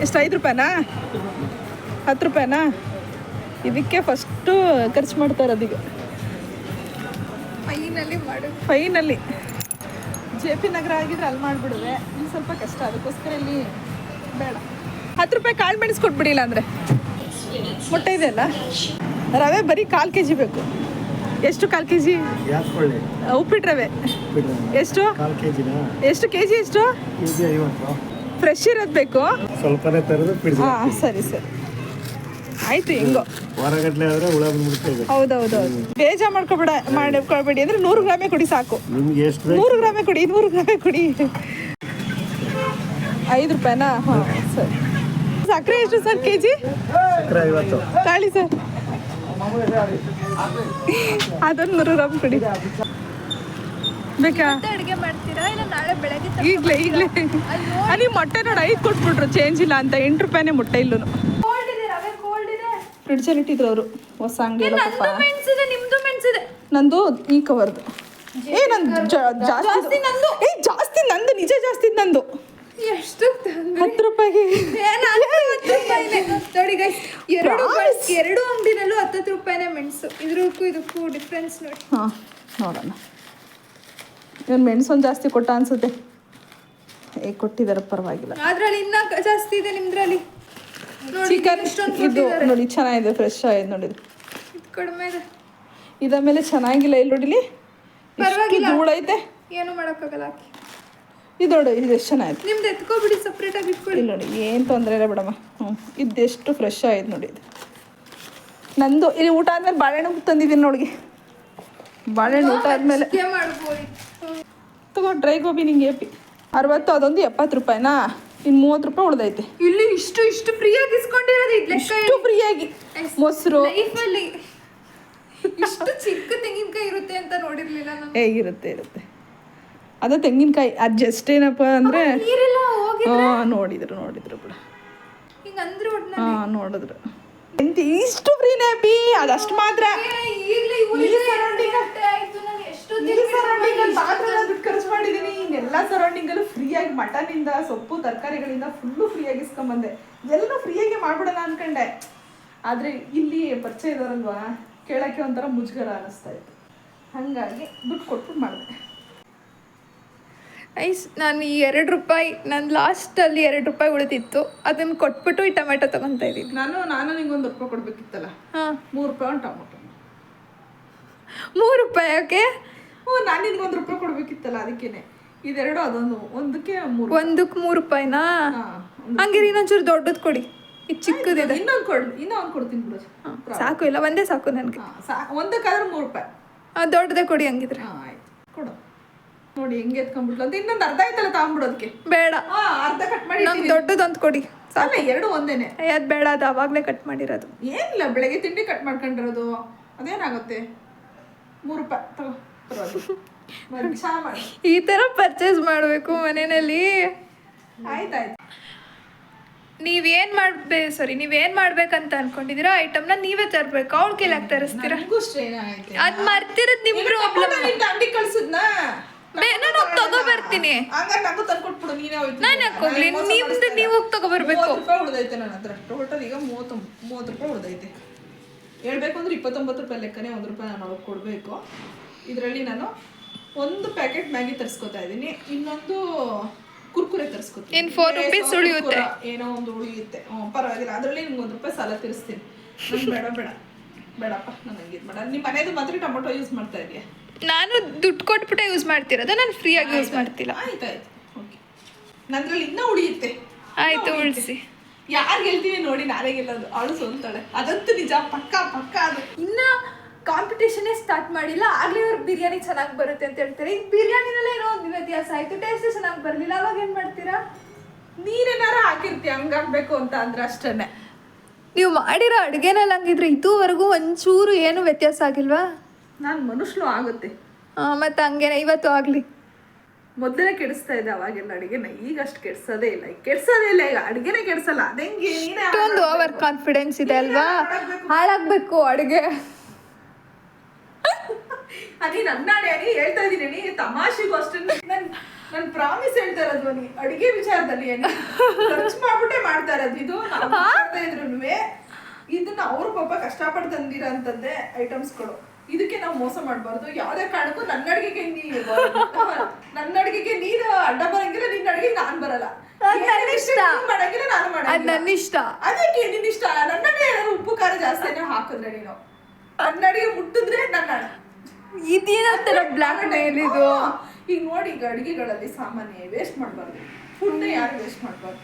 ಎಷ್ಟು? 5 ರೂಪಾಯಿನಾ? 10 ರೂಪಾಯಿನಾ? ಇದಕ್ಕೆ ಫಸ್ಟು ಖರ್ಚು ಮಾಡ್ತಾ ಇರೋದೀಗ.
ಫೈನಲ್ಲಿ ಮಾಡು.
ಫೈನಲ್ಲಿ JP ನಗರ ಆಗಿದ್ರೆ ಅಲ್ಲಿ ಮಾಡಿಬಿಡುವೆ. ಇಲ್ಲಿ ಸ್ವಲ್ಪ ಕಷ್ಟ, ಅದಕ್ಕೋಸ್ಕರ ಇಲ್ಲಿ ಬೇಡ. 10 ರೂಪಾಯಿ ಕಾಳು ಮೆಣಸು ಕೊಟ್ಬಿಡಿಲ್ಲ ಅಂದರೆ. ಮೊಟ್ಟೆ ಇದೆ ಅಲ್ಲ? ರವೆ ಬರೀ 1/4 kg ಬೇಕು. ಎಷ್ಟು 1/4 kg? ಉಪ್ಪಿಟ್ಟು ರವೆ ಎಷ್ಟು? ಎಷ್ಟು kg? ಎಷ್ಟು? ಫ್ರೆಶ್ ಇರೋದು ಬೇಕು.
ಸ್ವಲ್ಪನೇ ತರೋದು
ಹಾಂ, ಸರಿ ಆಯ್ತು. ಹೆಂಗೋ
ವಾರಗಟ್ಟಲೆ ಆದರೆ ಹುಳ ಬಂದ್ಬಿಡ್ತೇವೆ.
ಹೌದೌದು. ಬೇಜಾರು ಮಾಡ್ಕೊಳ್ಬೇಡಿ ಅಂದರೆ 100 ಗ್ರಾಮೇ ಕೊಡಿ ಸಾಕು.
ನಿಮ್ಗೆ ಎಷ್ಟು
100 ಗ್ರಾಮೇ ಕೊಡಿ, 100 ಗ್ರಾಮೇ ಕೊಡಿ. 5 ರೂಪಾಯಿನಾ? ಹಾಂ, ಸರಿ. ಸಕ್ಕರೆ ಎಷ್ಟು ಸರ್ kg?
50.
ತಾಳಿ ಸರ್, ಅದೊಂದು 100 ಗ್ರಾಮ್ ಕೊಡಿ. ಬೇಕಾ?
ಮತ್ತೆ ಅಡುಗೆ ಮಾಡ್ತೀರಾ ಇಲ್ಲ ನಾಳೆ ಬೆಳಗ್ಗೆ
ಈಗಲೇ ನೀವು ಮೊಟ್ಟೆ ನೋಡಿ 5 ಕೊಟ್ಬಿಟ್ರು, ಚೇಂಜ್ ಇಲ್ಲ ಅಂತ. 8 ರೂಪಾಯಿನೇ ಮೊಟ್ಟೆ ಇಲ್ಲೂ.
ಕೋಲ್ಡ್ ಇದೆ, ರವೆ ಕೋಲ್ಡ್ ಇದೆ.
ಫ್ರಿಡ್ಜಲ್ಲಿ ಇಟ್ಟಿದ್ರು ಅವರು, ಹೊಸ ಅಂಗಡಿ ಎಲ್ಲ ಪಾಪ.
ನಂದು ಮೆಣಸಿದೆ, ನಿಮ್ದು ಮೆಣಸಿದೆ.
ನಂದು ಈ ಕವರ್ದು. ನಂದು ಜಾಸ್ತಿ.
ನಂದು.
ಜಾಸ್ತಿ ನಂದು, ನಿಜ ಜಾಸ್ತಿ ನಂದು.
ಎಷ್ಟು?
10 ರೂಪಾಯಿಗೆ.
ನೋಡಿ ಗೈಸ್, ಎರಡು ಅಂಗಡಿನಲ್ಲೂ 10 ರೂಪಾಯಿನೇ ಮೆಣಸು. ಇದಕ್ಕೂ ಡಿಫ್ರೆನ್ಸ್ ನೋಡಿ.
ಹಾಂ, ನೋಡೋಣ. ಇವನು ಮೆಣಸು ಒಂದು ಜಾಸ್ತಿ ಕೊಟ್ಟ ಅನ್ಸುತ್ತೆ. ಕೊಟ್ಟಿದ್ದಾರೆ, ಪರವಾಗಿಲ್ಲ.
ಅದ್ರಲ್ಲಿ ಇನ್ನ ಜಾಸ್ತಿ ಇದೆ ನಿಮ್ದ್ರಲ್ಲಿ.
ಚಿಕನ್ ಇದು ನೋಡಿ, ಚೆನ್ನಾಗಿದೆ, ಫ್ರೆಶ್ ಆಗಿದೆ ನೋಡಿ.
ಇದು ಕಡಿಮೆ ಇದೆ.
ಇದಾದ್ಮೇಲೆ ಚೆನ್ನಾಗಿಲ್ಲ. ಇಲ್ಲಿ ನೋಡಿಲಿ,
ಪರವಾಗಿಲ್ಲ,
ಧೂಳು ಐತೆ.
ಏನು ಮಾಡೋಕ್ಕಾಗಲ್ಲ. ಹಾಕಿ
ಇದು ನೋಡಿ, ಇದು ಎಷ್ಟು ಚೆನ್ನಾಗಿದೆ.
ನಿಮ್ದು ಎತ್ಕೊಬಿಡಿ, ಸಪ್ರೇಟಾಗಿ ಇಟ್ಕೊಳ್ಳಿ.
ಇಲ್ಲಿ ನೋಡಿ, ಏನು ತೊಂದರೆ ಇಲ್ಲ ಬಿಡಮ್ಮ. ಇದೆಷ್ಟು ಫ್ರೆಶ್ ಆಗಿದೆ ನೋಡಿ. ಇದು ನಂದು. ಇಲ್ಲಿ ಊಟ ಆದ್ಮೇಲೆ ಬಾಳೆಹಣ್ಣು ತಂದಿದ್ದೀನಿ ನೋಡಿಗೆ. ಬಾಳೆಹಣ್ಣು ಊಟ ಆದಮೇಲೆ
ಮಾಡ್ಬೋದು.
ತಗೋ, ಡ್ರೈ ಗೋಬಿ ನಿಂಗೆ 60, ಅದೊಂದು 70 ರೂಪಾಯಿನಾ? ಇನ್ನು 30 ರೂಪಾಯಿ ಉಳ್ದೈತೆ.
ಇಲ್ಲಿ ಇಷ್ಟು ಫ್ರೀಯಾಗಿ ಇಸ್ಕೊಂಡಿರೋದು. ಇದು ಲೆಕ್ಕ
ಇಷ್ಟು ಫ್ರೀಯಾಗಿ ಮೊಸರು.
ಲೈಫಲ್ಲಿ ಗೊತ್ತಿರ್ಲಿಲ್ಲ ನಮ್ಗೆ.
ಇರುತ್ತೆ ಅದು ತೆಂಗಿನಕಾಯಿ ಅದು ಜಸ್ಟ್ ಏನಪ್ಪ ಅಂದರೆ
ನೀರೆಲ್ಲ ಹೋಗಿ
ನೋಡಿದ್ರು ಬಿಡು
ಹಿಂಗ ಅಂದ್ರೆ
ನೋಡಿದ್ರು ಎಂತ ಇಷ್ಟು ಫ್ರೀನೇ ಬಿ ಅದಷ್ಟು ಮಾತ್ರ
ಈಗಲೇ ಆಯ್ತು ನಾನು ಎಷ್ಟು
ಖರ್ಚು ಮಾಡಿದ್ದೀನಿ ಇನ್ನೆಲ್ಲ ಸರೌಂಡಿಂಗಲ್ಲೂ ಫ್ರೀಯಾಗಿ ಮಟನಿಂದ ಸೊಪ್ಪು ತರಕಾರಿಗಳಿಂದ ಫುಲ್ಲು ಫ್ರೀಯಾಗಿ ಇಸ್ಕೊಂಬಂದೆ ಎಲ್ಲನೂ ಫ್ರೀಯಾಗಿ ಮಾಡ್ಬಿಡೋಣ ಅನ್ಕೊಂಡೆ ಆದರೆ ಇಲ್ಲಿ ಪರಿಚಯ ಇದಾರಲ್ವಾ ಕೇಳೋಕ್ಕೆ ಒಂಥರ ಮುಜುಗರ ಅನ್ನಿಸ್ತಾ ಇತ್ತು ಹಾಗಾಗಿ ದುಡ್ಡು ಕೊಟ್ಬಿಟ್ಟು ಮಾಡಿದೆ.
ಐಸ್ ನಾನು ಈ ₹2 ನನ್ನ ಲಾಸ್ಟಲ್ಲಿ ₹2 ಉಳಿದಿತ್ತು ಅದನ್ನು ಕೊಟ್ಬಿಟ್ಟು ಈ ಟೊಮೆಟೊ ತಗೊತಾ ಇದ್ದೀನಿ.
ನಾನು ನಿಂಗೊಂದು ₹1 ಕೊಡ್ಬೇಕಿತ್ತಲ್ಲ.
ಹಾಂ
₹3 ಒಂದು ಟೊಮೆಟೊ.
₹3 ಓಕೆ.
ನಾನು ನಿನ್ಗೊಂದು ₹1 ಕೊಡ್ಬೇಕಿತ್ತಲ್ಲ ಅದಕ್ಕೇನೆ ಇದೆರಡು ಅದೊಂದು ಒಂದಕ್ಕೆ ₹3.
ಒಂದಕ್ಕೆ ₹3ನಾ? ಹಂಗಿರಿ ಇನ್ನೊಂಚೂರು ದೊಡ್ಡದು ಕೊಡಿ, ಇದು ಚಿಕ್ಕದಿದೆ.
ಇನ್ನೊಂದು ಕೊಡ್ತೀನಿ ಬಿಡು.
ಸಾಕು, ಇಲ್ಲ ಒಂದೇ ಸಾಕು ನನಗೆ.
ಒಂದಕ್ಕಾದ್ರೆ ₹3.
ದೊಡ್ಡದೇ ಕೊಡಿ ಹಂಗಿದ್ರೆ.
ಆಯ್ತು ಕೊಡು. ನೋಡಿ ಹೆಂಗೆ ಎತ್ಕೊಂಡ್ಬಿಟ್ಲು ಅಂತ ಇನ್ನೊಂದು ಅರ್ಧ ಆಯ್ತಲ್ಲ ತಗೊಂಡ್ಬಿಡೋದಕ್ಕೆ.
ಬೇಡ,
ಅರ್ಧ ಕಟ್ ಮಾಡಿ
ನಮ್ಗೆ ದೊಡ್ಡದೊಂದು ಕೊಡಿ
ಸಾಕು. ಎರಡು ಒಂದೇನೆ.
ಅದು ಬೇಡ, ಅದು ಅವಾಗಲೇ ಕಟ್ ಮಾಡಿರೋದು.
ಏನಿಲ್ಲ, ಬೆಳಗ್ಗೆ ತಿಂಡಿ ಕಟ್ ಮಾಡ್ಕೊಂಡಿರೋದು ಅದೇನಾಗುತ್ತೆ. ₹3 ತಗೋ ಚಾ ಮಾಡಿ.
ಈ ಥರ ಪರ್ಚೇಸ್ ಮಾಡಬೇಕು ಮನೆಯಲ್ಲಿ.
ಆಯ್ತಾಯ್ತು.
ನೀವೇನು ಮಾಡ್ಬೇಕಂತ ಅನ್ಕೊಂಡಿದ್ದೀರಾ ಐಟಮ್ನ ನೀವೇ ತರಬೇಕು, ಅವ್ಳ ಕೈಲಾಗ ತರಿಸ್ತೀರಾ? ಅದು ಮರ್ತಿರೋದು ನಿಮ್ಮ ಪ್ರಾಬ್ಲಮ್.
ಅಂಗಡಿ ಕಳ್ಸಿದ್ನಾ
ನಾನು ಹೋಗಿ ತಗೋಬರ್ತೀನಿ.
ಹಂಗಾರೆ ನಂಗೂ ತಂದ್ಕೊಟ್ಬಿಡು. ನೀನೇ ಹೋಯ್ತು.
ನಾನು ಯಾಕೆ ಹೋಗ್ಲಿ, ನಿಮ್ದು ನೀವು ಹೋಗಿ ತಗೋಬರ್ಬೇಕು.
₹30 ಉಳಿದೈತೆ ನನ್ನ ಹತ್ರ. ಟೋಟಲ್ ಈಗ ₹30 ಉಳಿದೈತೆ. ಹೇಳ್ಬೇಕು ಅಂದ್ರೆ ₹29 ಲೆಕ್ಕನೇ ₹1 ನಾನು ಅವ್ರಿಗೆ ಕೊಡಬೇಕು. ಇದರಲ್ಲಿ ನಾನು ಒಂದು ಪ್ಯಾಕೆಟ್ ಮ್ಯಾಗಿ ತರಿಸ್ಕೊತಾ ಇದ್ದೀನಿ, ಇನ್ನೊಂದು ಕುರ್ಕುರೆ ತರಿಸ್ಕೊತೀನಿ.
ಇನ್ನು ₹4 ಉಳಿಯುತ್ತೆ.
ಏನೋ ಒಂದು ಉಳಿಯುತ್ತೆ. ಪರವಾಗಿಲ್ಲ, ಅದರಲ್ಲಿ ನಿಮ್ಗೆ ₹1 ಸಾಲ ತೀರಿಸ್ತೀನಿ. ಬೇಡಪ್ಪ, ನಾನು ಹಂಗೆ ಇದು ಮಾಡ. ನಿಮ್ಮ ಮನೇದು ಮಾತ್ರ ಟೊಮೊಟೊ ಯೂಸ್ ಮಾಡ್ತಾ ಇದೆಯಾ?
ನಾನು ದುಡ್ಡು ಕೊಟ್ಬಿಟ್ಟೆ ಯೂಸ್ ಮಾಡ್ತಿರೋದು, ನಾನು ಫ್ರೀಯಾಗಿ ಯೂಸ್ ಮಾಡ್ತಿಲ್ಲ.
ಆಯ್ತಾಯ್ತು, ಓಕೆ. ನಂದ್ರಲ್ಲಿ ಇನ್ನೂ ಉಳಿಯುತ್ತೆ.
ಆಯ್ತು, ಉಳಿಸಿ.
ಯಾರು ಗೆಲ್ತೀವಿ ನೋಡಿ, ನಾನೇ ಗೆಲ್ಲೋದು. ಅವಳು ಸೋಲ್ತಾಳೆ, ಅದಂತೂ ನಿಜ. ಪಕ್ಕ ಅದು.
ಇನ್ನು ಕಾಂಪಿಟೇಷನ್ನೇ ಸ್ಟಾರ್ಟ್ ಮಾಡಿಲ್ಲ, ಆಗಲೇ ಅವ್ರಿಗೆ ಬಿರಿಯಾನಿ ಚೆನ್ನಾಗಿ ಬರುತ್ತೆ ಅಂತ ಹೇಳ್ತಾರೆ. ಈಗ ಬಿರಿಯಾನಿನಲ್ಲೇ ಏನೋ ಒಂದು ವ್ಯತ್ಯಾಸ ಆಯಿತು, ಟೇಸ್ಟ್ ಚೆನ್ನಾಗಿ ಬರಲಿಲ್ಲ. ಅವಾಗ ಏನು ಮಾಡ್ತೀರಾ?
ನೀನೇನಾರು ಹಾಕಿರ್ತೀಯ ಹಂಗಾಗಬೇಕು ಅಂತ ಅಂದ್ರೆ ಅಷ್ಟೇ.
ನೀವು ಮಾಡಿರೋ ಅಡುಗೆನಲ್ಲಿ ಹಂಗಿದ್ರೆ ಇದುವರೆಗೂ ಒಂಚೂರು ಏನು ವ್ಯತ್ಯಾಸ ಆಗಿಲ್ವಾ?
ನಾನು ಮನುಷ್ಯಲು ಆಗುತ್ತೆ.
ಮತ್ತು ಹಂಗೇನೆ ಇವತ್ತು ಆಗಲಿ.
ಮೊದಲೇ ಕೆಡಿಸ್ತಾ ಇದೆ ಅವಾಗೆಲ್ಲ ಅಡುಗೆನ, ಈಗ ಅಷ್ಟು ಕೆಡ್ಸೋದೇ ಇಲ್ಲ. ಈಗ ಅಡುಗೆನೇ ಕೆಡ್ಸಲ್ಲ. ಅದಂಗೆ
ಇಷ್ಟೊಂದು ಓವರ್ ಕಾನ್ಫಿಡೆನ್ಸ್ ಇದೆ ಅಲ್ವಾ? ಹಾಳಾಗಬೇಕು ಅಡುಗೆ.
ಅದೇ ನನ್ನ ಅಡಿ ಹೇಳ್ತಾ ಇದ್ದೀನಿ, ತಮಾಷೆಗೂ ಅಷ್ಟೇ. ನನ್ನ ಪ್ರಾಮಿಸ್ ಹೇಳ್ತಾ ಇರೋದು ನೀ ಅಡುಗೆ ವಿಚಾರದಲ್ಲಿ ಖರ್ಚು ಮಾಡ್ಬಿಟ್ಟೆ ಮಾಡ್ತಾ ಇರೋದು. ಇದು ಮಾಡ್ತಾ ಇದ್ರು ಇದನ್ನ ಅವ್ರ ಪಾಪ ಕಷ್ಟಪಟ್ಟು ತಂದಿರೋ ಅಂತದ್ದೇ ಐಟಮ್ಸ್ಗಳು. ಇದಕ್ಕೆ ನಾವು ಮೋಸ ಮಾಡಬಾರ್ದು. ಯಾವುದೇ ಕಾರಣಕ್ಕೂ ನನ್ನ ಅಡುಗೆಗೆ ನೀನು ಅಡ್ಡ ಬರಂಗಿಲ್ಲ, ನಿನ್ನ ಅಡುಗೆಗೆ ನಾನು ಬರಲ್ಲ. ಮಾಡಂಗಿಲ್ಲ, ನಾನು ಮಾಡಂಗಿಲ್ಲ.
ನನ್ನ ಇಷ್ಟ.
ಅದಕ್ಕೆ ನಿನ್ನ ಇಷ್ಟ. ನನ್ನಡೆ ಉಪ್ಪು ಖಾರ ಜಾಸ್ತಿನೇ ಹಾಕಿದ್ರೆ ನೀನು ನನ್ನ ಅಡುಗೆ ಮುಟ್ಟಿದ್ರೆ ನನ್ನ
ಇದೇನಂತಾರ ಬ್ಲ್ಯಾಕ್ ಮೇಲ್ ಇದು.
ಈಗ ನೋಡಿ, ಈಗ ಅಡುಗೆಗಳಲ್ಲಿ ಸಾಮಾನ್ಯ ವೇಸ್ಟ್ ಮಾಡಬಾರ್ದು. ಫುಡ್ ಯಾರು ವೇಸ್ಟ್ ಮಾಡಬಾರ್ದು.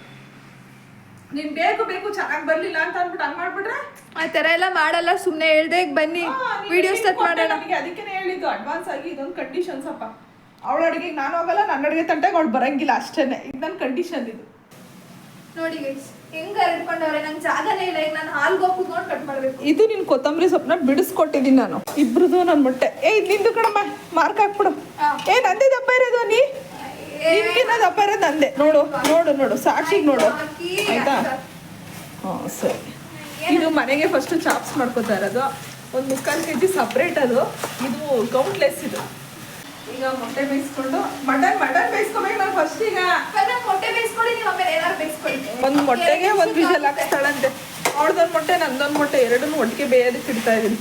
ನೀನ್ ಬೇಕು ಚೆನ್ನಾಗಿ ಬರ್ಲಿಲ್ಲ ಅಂತ ಅಂದ್ಬಿಟ್ಟು ಹಂಗ್ ಮಾಡ್ಬಿಟ್ರೆ
ಆ ಥರ ಎಲ್ಲ ಮಾಡಲ್ಲ. ಸುಮ್ಮನೆ ಹೇಳ್ದೆ ಬನ್ನಿ ವಿಡಿಯೋ ಸ್ಟಾರ್ಟ್ ಮಾಡೋಣ.
ಅದಕ್ಕೆ ಹೇಳಿದ್ದು ಅಡ್ವಾನ್ಸ್ ಆಗಿ ಇದೊಂದು ಕಂಡೀಷನ್ಸ್ ಅಪ್ಪ. ಅವಳ ಅಡುಗೆಗೆ ನಾನು ಹೋಗಲ್ಲ, ನನ್ನ ಅಡುಗೆ ತಂಟೆಗೆ ಅವಳು ಬರಂಗಿಲ್ಲ, ಅಷ್ಟೇನೆ. ಇದು ನನ್ನ ಕಂಡೀಷನ್. ಇದು
ನೋಡಿ ಗೈಸ್ ಹೆಂಗ್ ಹರಡ್ಕೊಂಡವ್ರೆ. ನಂಗೆ ಜಾಗನೇ ಇಲ್ಲ. ಈಗ ನಾನು ಹಾಲ್ಗೆ ಹೋಗಿ ಕುತ್ಕೊಂಡು ಕಟ್ ಮಾಡಬೇಕು.
ಇದು ನಿನ್ ಕೊತ್ತಂಬರಿ ಸೊಪ್ಪನ್ನ ಬಿಡಿಸ್ಕೊಟ್ಟಿದ್ದೀನಿ ನಾನು. ಇಬ್ರದು ನನ್ನ ಮೊಟ್ಟೆ. ಇದು ನಿಂದು ಕಣಮ್ಮ, ಮಾರ್ಕ್ ಹಾಕ್ಬಿಡು. ನಂದೇ ದಪ್ಪ ಇರೋದು, ನಿನ್ಕಿನ್ನ ದಪ್ಪ ಇರೋದು ನಂದೆ. ನೋಡು ಸಾಕ್ಷಿಗೆ ನೋಡು, ಆಯ್ತಾ? ಸರಿ. ಇದು ಮನೆಗೆ ಫಸ್ಟ್ ಚಾಪ್ಸ್ ಮಾಡ್ಕೊತಾ ಇರೋದು. ಒಂದು 3/4 kg ಸಪ್ರೇಟ್ ಅದು. ಇದು ಕೌಂಟ್ಲೆಸ್. ಇದು ಈಗ ಮೊಟ್ಟೆ ಬೇಯಿಸ್ಕೊಂಡು ಮಟನ್ ಬೇಯಿಸ್ಕೋಬೇಕು ನಾನು ಫಸ್ಟ್. ಈಗ
ಮೊಟ್ಟೆ ಬೇಯಿಸ್ಕೊಳ್ಳಿ, ನೀವು ಆಮೇಲೆ ಏನಾದ್ರು ಬೇಯಿಸ್ಕೊಳ್ಳಿ.
ಒಂದು ಮೊಟ್ಟೆಗೆ 1 ವಿಷಲ್ ಹಾಕ್ತಾಳಂತೆ. ಅವಳದೊಂದು ಮೊಟ್ಟೆ ನಂದೊಂದು ಮೊಟ್ಟೆ ಎರಡನ್ನೂ ಒಟ್ಟಿಗೆ ಬೇಯೋದಕ್ಕೆ ಇಡ್ತಾ ಇದ್ದೀನಿ.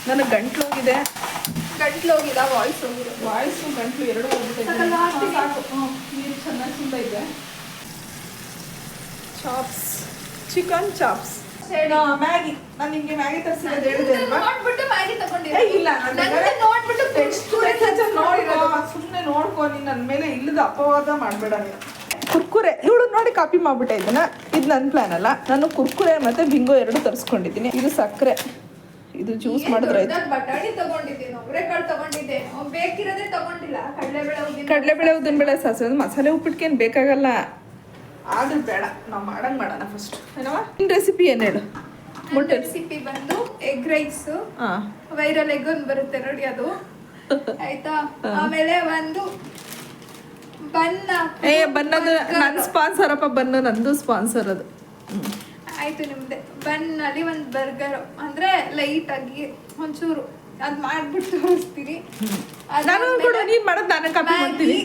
ನನಗೆ ಗಂಟ್ಲು ಹೋಗಿದೆ, ವಾಯ್ಸು ಗಂಟ್ಲು ಎರಡು ಹೋಗ್ಬಿಟ್ಟಿದೆ. ಸಾಕು. ನೀರು ಚೆನ್ನಾಗಿ ತುಂಬ ಇದೆ. Chops, chicken chops. ಮ್ಯಾಗಿ. ನಾನು ನಿಮಗೆ ಮ್ಯಾಗಿ ತರಿಸಿರೋದು ಹೇಳಿದೆ ಅಲ್ವಾ?
ನೋಡ್ಬಿಟ್ಟು ಮ್ಯಾಗಿ ತಗೊಂಡಿದ್ದೆ.
ಇಲ್ಲ,
ನೋಡ್ಬಿಟ್ಟು
ಸುಮ್ಮನೆ ನೋಡ್ಕೊ. ನೀನು ನನ್ನ ಮೇಲೆ ಇಲ್ಲದ ಅಪವಾದ ಮಾಡಬೇಡ ನೀನು. ಕುರ್ಕುರೆ ಇವಳು ನೋಡಿ ಕಾಪಿ ಮಾಡ್ಬಿಟ್ಟೆ. ಇದು ನನ್ನ ಪ್ಲಾನ್ ಅಲ್ಲ. ನಾನು ಕುರ್ಕುರೆ ಮತ್ತೆ ಬಿಂಗೋ 2 ತರಿಸ್ಕೊಂಡಿದ್ದೀನಿ. ಇದು ಸಕ್ಕರೆ, ಇದು ಜ್ಯೂಸ್ ಮಾಡಿದ್ರೆ
ಬಟಾಣಿ ತಗೊಂಡಿದ್ದೆ, ಅವರೆಕಾಳು ತಗೊಂಡಿದ್ದೆ, ಬೇಕಿರೋದೇ ತಗೊಂಡಿಲ್ಲ.
ಕಡಲೆಬೇಳೆ ಉದ್ದಿನಬೇಳೆ ಸಾಸಿವೆ ಮಸಾಲೆ ಉಪ್ಪಿಟ್ಕೇನು ಬೇಕಾಗಲ್ಲ. ಆದ್ರೂ ಬೇಡ, ನಾವು ಮಾಡೋಣ ಫಸ್ಟ್. ಏನವ ನಿನ್ನ ರೆಸಿಪಿ ಏನು ಹೇಳು?
ರೆಸಿಪಿ ಬಂದು ಎಗ್ ರೈಸ್. ವೈರಲ್ ಎಗ್ ಒಂದು ಬರುತ್ತೆ ನೋಡಿ, ಅದು ಆಯ್ತಾ ಆಮೇಲೆ ಒಂದು ಬನ್ನ
ಬನ್ನದು ನನ್ನ ಸ್ಪಾನ್ಸರ್ ಅಪ್ಪ, ಬನ್ನು ನಂದು ಸ್ಪಾನ್ಸರ್ ಅದು.
ಆಯ್ತು ನಿಮ್ದೆ. ಬನ್ನಲ್ಲಿ ಒಂದು ಬರ್ಗರ್ ಅಂದ್ರೆ ಲೈಟ್ ಆಗಿ ಒಂಚೂರು ಅದ್ ಮಾಡ್ಬಿಟ್ಟು ತೋರಿಸ್ತೀರಿ.
ನಾನು ಕೂಡ ನೀನ್ ಮಾಡೋದು ನಾನು ಕಾಪಿ ಮಾಡ್ತೀನಿ.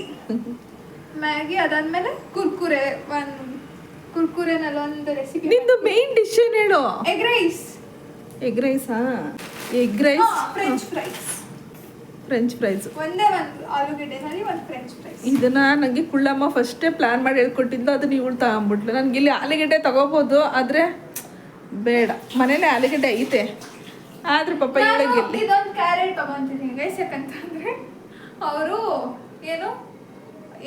ಮ್ಯಾಗಿ ಅದಾದ್ಮೇಲೆ ಕುರ್ಕುರೆ, ಒಂದು ಕುರ್ಕುರೆನಲ್ಲಿ ಒಂದು ರೆಸಿಪಿ.
ನಿಂದು ಮೇನ್ ಡಿಶ್ ಏನ್ ಹೇಳು?
Egg rice.
ಎಗ್ ರೈಸಾ? Egg rice,
French fries.
French fries.
ಒಂದೇ ಒಂದು ಆಲೂಗಡ್ಡೆನಲ್ಲಿ ಒಂದು ಫ್ರೆಂಚ್ ಫ್ರೈಸ್.
ಇದನ್ನ ನನಗೆ ಕುಳ್ಳಮ್ಮ ಫಸ್ಟೇ ಪ್ಲಾನ್ ಮಾಡಿ ಹೇಳ್ಕೊಟ್ಟಿದ್ದು, ಅದನ್ನ ಇವಳು ತಗೊಂಬಿಟ್ಲು. ನನಗೆ ಇಲ್ಲಿ ಆಲೂಗಡ್ಡೆ ತಗೋಬೋದು, ಆದರೆ ಬೇಡ, ಮನೇಲೆ ಆಲೂಗಡ್ಡೆ ಐತೆ, ಆದ್ರೆ ಪಾಪ ಇವಳಿಗೆ ಇಲ್ಲಿ
ಇದೊಂದು ಕ್ಯಾರೆಟ್ ತಗೊಂತೀನಿ ಗೈಸ್. ಯಾಕಂತಂದ್ರೆ ಅವರು